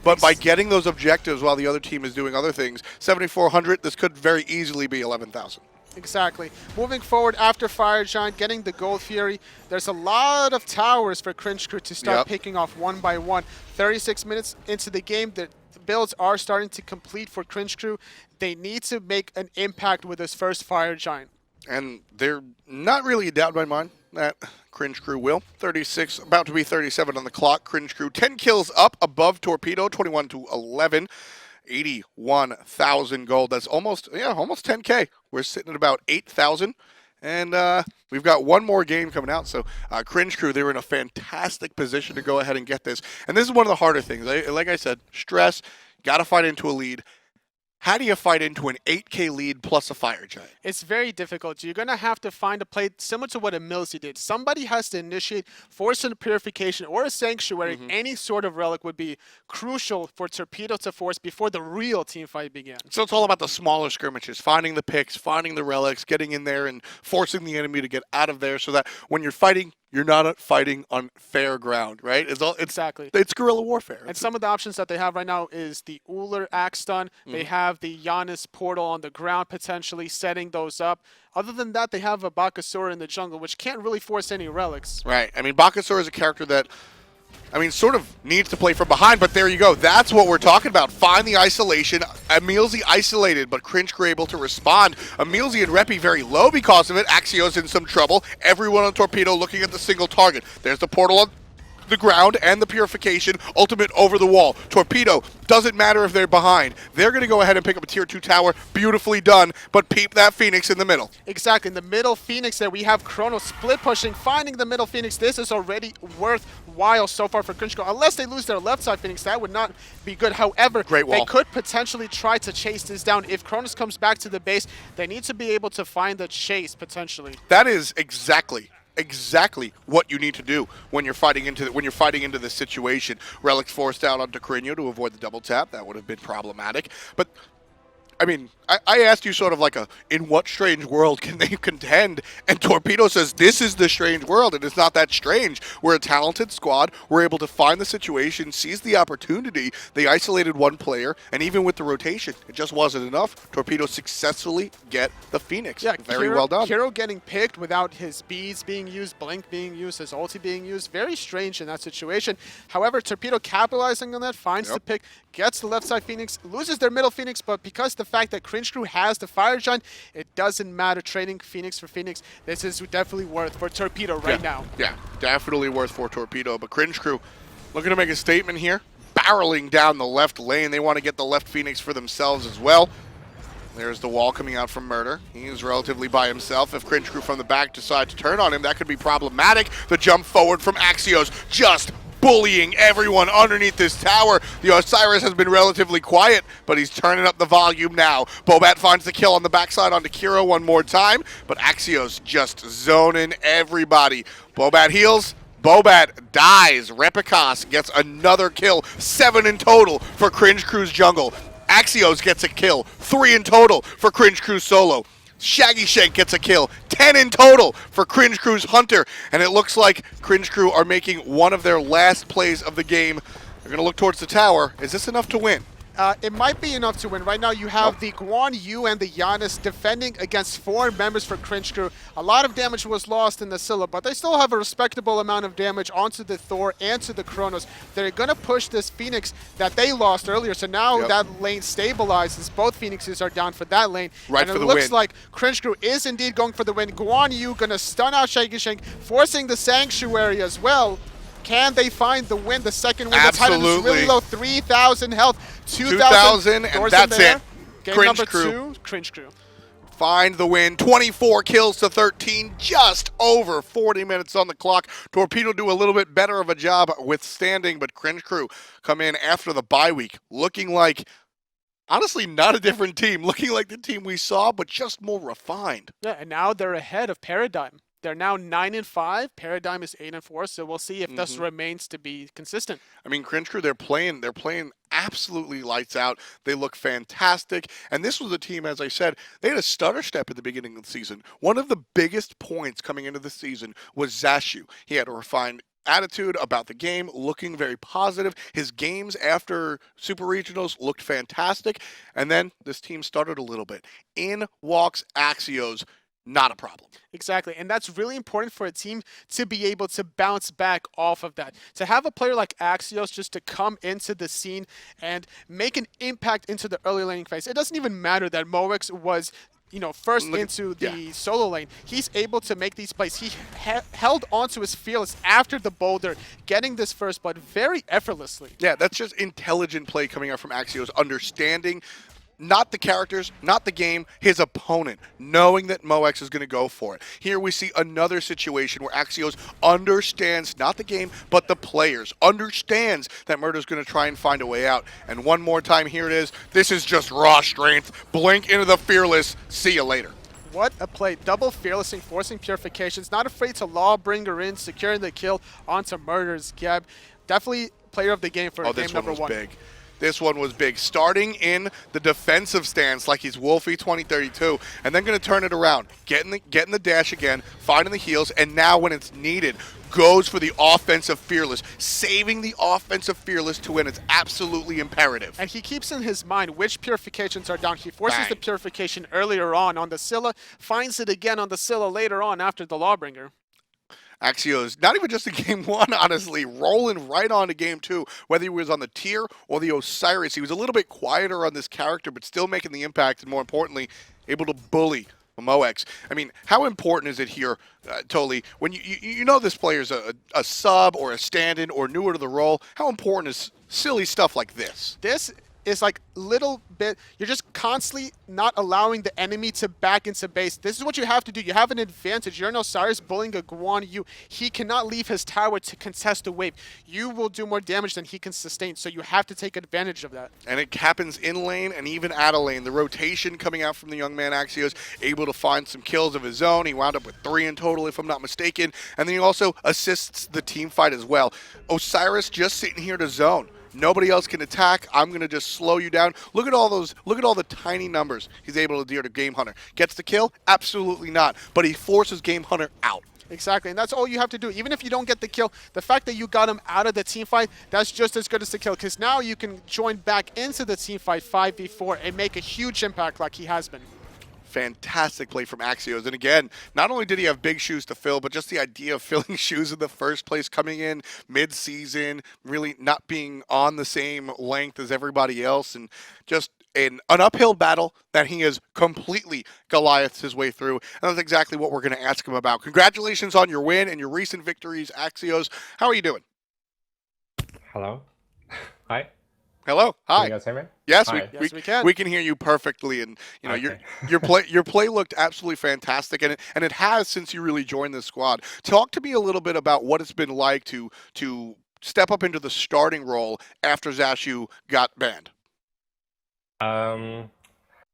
[SPEAKER 1] But by getting those objectives while the other team is doing other things, 7,400, this could very easily be 11,000.
[SPEAKER 3] Exactly. Moving forward after Fire Giant, getting the Gold Fury, there's a lot of towers for Cringe Crew to start picking off one by one. 36 minutes into the game, the builds are starting to complete for Cringe Crew. They need to make an impact with this first Fire Giant.
[SPEAKER 1] And they're not really a doubt in my mind that Cringe Crew will. 36, about to be 37 on the clock. Cringe Crew 10 kills up above Torpedo, 21 to 11. 81,000 gold. That's almost 10k. We're sitting at about 8,000. And we've got one more game coming out. So Cringe Crew, they were in a fantastic position to go ahead and get this. And this is one of the harder things. Like I said, stress, got to fight into a lead. how do you fight into an 8K lead plus a Fire Giant?
[SPEAKER 3] It's very difficult. You're going to have to find a play similar to what EmilZy did. Somebody has to initiate, force a purification or a sanctuary. Any sort of relic would be crucial for Torpedo to force before the real team fight began.
[SPEAKER 1] So it's all about the smaller skirmishes, finding the picks, finding the relics, getting in there and forcing the enemy to get out of there so that when you're fighting, you're not fighting on fair ground, right?
[SPEAKER 3] Exactly.
[SPEAKER 1] It's guerrilla warfare.
[SPEAKER 3] And some of the options that they have right now is the Ullr Axe Stun. They have the Janus portal on the ground, potentially setting those up. Other than that, they have a Bakasura in the jungle, which can't really force any relics.
[SPEAKER 1] Right. I mean, Bakasura is a character that, sort of needs to play from behind, but there you go. That's what we're talking about. Find the isolation. EmilZy isolated, but Cringe Crew able to respond. EmilZy and Repi very low because of it. Axioz in some trouble. Everyone on Torpedo looking at the single target. There's the portal on the ground and the purification. Ultimate over the wall. Torpedo, doesn't matter if they're behind. They're going to go ahead and pick up a tier 2 tower. Beautifully done, but peep that Phoenix in the middle.
[SPEAKER 3] Exactly. In the middle Phoenix there, we have Chronos split pushing, finding the middle Phoenix. This is already worthwhile so far for Cringe Crew. Unless they lose their left side Phoenix, that would not be good. However,
[SPEAKER 1] Great wall.
[SPEAKER 3] They could potentially try to chase this down. If Chronos comes back to the base, they need to be able to find the chase potentially.
[SPEAKER 1] That is exactly what you need to do when you're fighting into this situation. Relics forced out onto Korinyo to avoid the double tap. That would have been problematic. But I asked you sort of like in what strange world can they contend? And Torpedo says, this is the strange world, and it's not that strange. We're a talented squad. We're able to find the situation, seize the opportunity. They isolated one player, and even with the rotation, it just wasn't enough. Torpedo successfully get the Phoenix.
[SPEAKER 3] Yeah,
[SPEAKER 1] very well done.
[SPEAKER 3] Kero getting picked without his beads being used, Blink being used, his ulti being used. Very strange in that situation. However, Torpedo capitalizing on that, finds the pick, gets the left side Phoenix, loses their middle Phoenix, but because the fact that Cringe Crew has the Fire Giant, it doesn't matter. Trading Phoenix for Phoenix, this is definitely worth for Torpedo right now.
[SPEAKER 1] Yeah, definitely worth for Torpedo, but Cringe Crew looking to make a statement here. Barreling down the left lane. They want to get the left Phoenix for themselves as well. There's the wall coming out from Murrdurr. He's relatively by himself. If Cringe Crew from the back decide to turn on him, that could be problematic. The jump forward from Axioz just bullying everyone underneath this tower. The Osiris has been relatively quiet, but he's turning up the volume now. Bobat finds the kill on the backside onto Kero one more time, but Axioz just zoning everybody. Bobat heals. Bobat dies. Repikas gets another kill. 7 in total for Cringe Crew's jungle. Axioz gets a kill. 3 in total for Cringe Crew's solo. Shaggyshenk gets a kill. 10 in total for Cringe Crew's Hunter. And it looks like Cringe Crew are making one of their last plays of the game. They're going to look towards the tower. Is this enough to win?
[SPEAKER 3] It might be enough to win. Right now you have the Guan, and the Janus defending against 4 members for Cringe Crew. A lot of damage was lost in the Scylla, but they still have a respectable amount of damage onto the Thor and to the Chronos. They're going to push this Phoenix that they lost earlier, so now that lane stabilizes. Both Phoenixes are down for that lane.
[SPEAKER 1] Right,
[SPEAKER 3] and it looks like Cringe Crew is indeed going for the win. Guan going to stun out Shaggyshenk, forcing the Sanctuary as well. Can they find the win, the second win?
[SPEAKER 1] Absolutely.
[SPEAKER 3] The Titan is really low, 3,000 health,
[SPEAKER 1] 2,000, and that's it.
[SPEAKER 3] Game
[SPEAKER 1] Cringe
[SPEAKER 3] number
[SPEAKER 1] Crew.
[SPEAKER 3] 2, Cringe Crew.
[SPEAKER 1] Find the win. 24 kills to 13, just over 40 minutes on the clock. Torpedo do a little bit better of a job withstanding, but Cringe Crew come in after the bye week looking like, honestly, not a different team. Looking like the team we saw, but just more refined.
[SPEAKER 3] Yeah, and now they're ahead of Paradigm. They're now 9-5. Paradigm is 8-4. So we'll see if this remains to be consistent.
[SPEAKER 1] Cringe Crew, they're playing absolutely lights out. They look fantastic. And this was a team, as I said, they had a stutter step at the beginning of the season. One of the biggest points coming into the season was Zashu. He had a refined attitude about the game, looking very positive. His games after Super Regionals looked fantastic. And then this team started a little bit. In walks Axioz. Not a problem.
[SPEAKER 3] Exactly, and that's really important for a team to be able to bounce back off of that. To have a player like Axioz just to come into the scene and make an impact into the early laning phase. It doesn't even matter that Moex was first into the solo lane. He's able to make these plays. He held onto his fearless after the boulder, getting this first blood very effortlessly.
[SPEAKER 1] Yeah, that's just intelligent play coming out from Axioz, understanding Not the characters, not the game, his opponent, knowing that Moex is going to go for it. Here we see another situation where Axioz understands not the game, but the players, understands that Murrdurr's going to try and find a way out. And one more time, here it is. This is just raw strength. Blink into the Fearless. See you later.
[SPEAKER 3] What a play. Double fearlessing, forcing purifications, not afraid to Lawbringer in, securing the kill onto Murrdurr's Gab. Definitely player of the game for game number 1.
[SPEAKER 1] Big. This one was big. Starting in the defensive stance like he's Wolfie 2032, and then going to turn it around. Getting the dash again, finding the heals, and now when it's needed, goes for the offensive Fearless. Saving the offensive Fearless to win is absolutely imperative.
[SPEAKER 3] And he keeps in his mind which purifications are down. He forces
[SPEAKER 1] Bang.
[SPEAKER 3] the purification earlier on the Scylla, finds it again on the Scylla later on after the Lawbringer.
[SPEAKER 1] Axioz, not even just in game 1, honestly, rolling right on to game 2. Whether he was on the tier or the Osiris, he was a little bit quieter on this character, but still making the impact, and more importantly, able to bully Moex. I mean, how important is it here, Toli, when you know this player's a sub or a stand-in or newer to the role? How important is silly stuff like this?
[SPEAKER 3] This is like little bit, you're just constantly not allowing the enemy to back into base. This is what you have to do. You have an advantage. You're an Osiris bullying a Guan. He cannot leave his tower to contest a wave. You will do more damage than he can sustain, so you have to take advantage of that.
[SPEAKER 1] And it happens in lane and even out of lane. The rotation coming out from the young man Axioz, able to find some kills of his own. He wound up with 3 in total, if I'm not mistaken. And then he also assists the team fight as well. Osiris just sitting here to zone. Nobody else can attack. I'm going to just slow you down. Look at all those. Look at all the tiny numbers he's able to deal to Gamehunter. Gets the kill? Absolutely not. But he forces Gamehunter out.
[SPEAKER 3] Exactly, and that's all you have to do. Even if you don't get the kill, the fact that you got him out of the team fight, that's just as good as the kill, because now you can join back into the team fight 5v4 and make a huge impact like he has been.
[SPEAKER 1] Fantastic play from Axioz. And again, not only did he have big shoes to fill, but just the idea of filling shoes in the first place, coming in mid-season, really not being on the same length as everybody else, and just an uphill battle that he has completely Goliathed his way through. And that's exactly what we're going to ask him about. Congratulations on your win and your recent victories, Axioz. How are you doing?
[SPEAKER 4] Hello. Hi.
[SPEAKER 1] Hello. Hi.
[SPEAKER 4] Can you guys hear me?
[SPEAKER 1] Yes,
[SPEAKER 4] Hi.
[SPEAKER 3] Yes, we can.
[SPEAKER 1] We can hear you perfectly, and you know
[SPEAKER 4] Okay.
[SPEAKER 1] your play looked absolutely fantastic, and it has since you really joined the squad. Talk to me a little bit about what it's been like to step up into the starting role after Zashu got banned.
[SPEAKER 4] I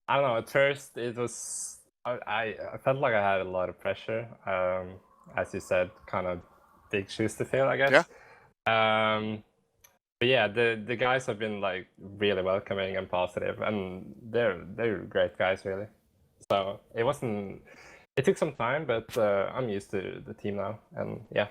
[SPEAKER 4] don't know. At first, it was I felt like I had a lot of pressure. As you said, kind of big shoes to fill, I guess.
[SPEAKER 1] Yeah.
[SPEAKER 4] But yeah, the guys have been like really welcoming and positive, and they're great guys, really. So it took some time, but I'm used to the team now, and yeah.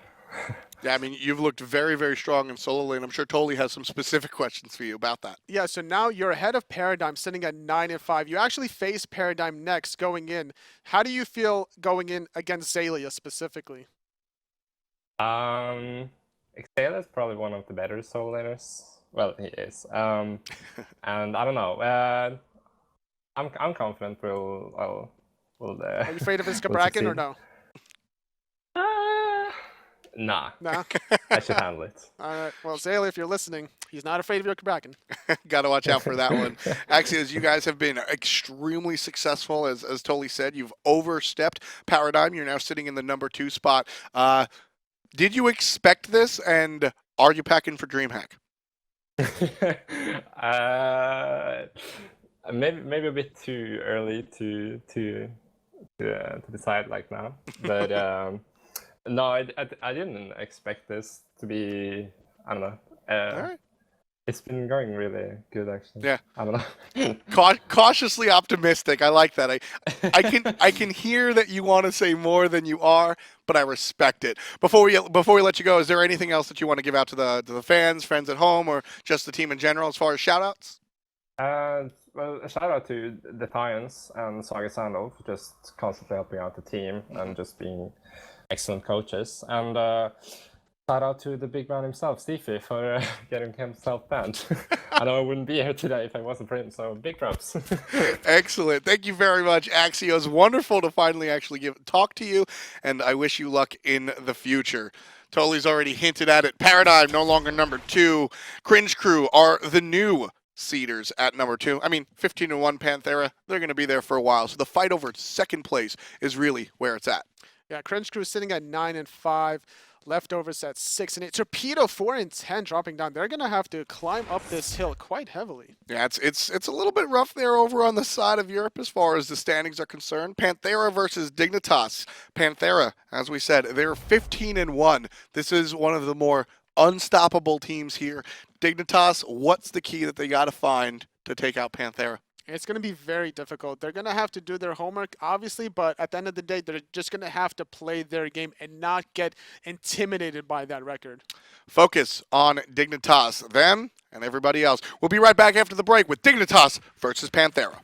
[SPEAKER 1] Yeah, I mean, you've looked very, very strong in solo lane. I'm sure Toli has some specific questions for you about that.
[SPEAKER 3] Yeah, so now you're ahead of Paradigm, sitting at 9-5. You actually face Paradigm next going in. How do you feel going in against Xaylia specifically?
[SPEAKER 4] Xaylia is probably one of the better solo laners. Well, he is. And I don't know. I'm confident we'll
[SPEAKER 3] Are you afraid of his
[SPEAKER 4] we'll
[SPEAKER 3] Bracken or
[SPEAKER 4] succeed.
[SPEAKER 3] no?
[SPEAKER 4] Nah.
[SPEAKER 3] No?
[SPEAKER 4] I should handle it.
[SPEAKER 3] All right. Well, Xaylia, if you're listening, he's not afraid of your Bracken.
[SPEAKER 1] Got to watch out for that one. Actually, as you guys have been extremely successful, as Toli said, you've overstepped Paradigm. You're now sitting in the number 2 spot. Did you expect this, and are you packing for DreamHack?
[SPEAKER 4] Maybe a bit too early to decide like now, but no, I didn't expect this to be. I don't know.
[SPEAKER 1] All right.
[SPEAKER 4] It's been going really good, actually.
[SPEAKER 1] Yeah.
[SPEAKER 4] I don't know.
[SPEAKER 1] Cautiously optimistic. I like that. I can hear that you want to say more than you are, but I respect it. Before we let you go, is there anything else that you want to give out to the fans, friends at home, or just the team in general as far as shout outs?
[SPEAKER 4] Well, a shout out to Defiance and Shaggyshenk for just constantly helping out the team and just being excellent coaches. And shout out to the big man himself, Stevie, for getting himself banned. I know I wouldn't be here today if it wasn't for him, so big props.
[SPEAKER 1] Excellent. Thank you very much, Axioz. Wonderful to finally actually talk to you, and I wish you luck in the future. Toli's already hinted at it. Paradigm no longer number 2. Cringe Crew are the new seeders at number 2. I mean, 15-1 Panthera, they're going to be there for a while. So the fight over second place is really where it's at.
[SPEAKER 3] Yeah, Cringe Crew sitting at 9-5. Leftovers at 6-8. Torpedo 4-10 dropping down. They're gonna have to climb up this hill quite heavily.
[SPEAKER 1] Yeah, it's a little bit rough there over on the side of Europe as far as the standings are concerned. Panthera versus Dignitas. Panthera, as we said, they're 15-1. This is one of the more unstoppable teams here. Dignitas, what's the key that they got to find to take out Panthera?
[SPEAKER 3] It's going to be very difficult. They're going to have to do their homework, obviously, but at the end of the day, they're just going to have to play their game and not get intimidated by that record.
[SPEAKER 1] Focus on Dignitas, them and everybody else. We'll be right back after the break with Dignitas versus Panthera.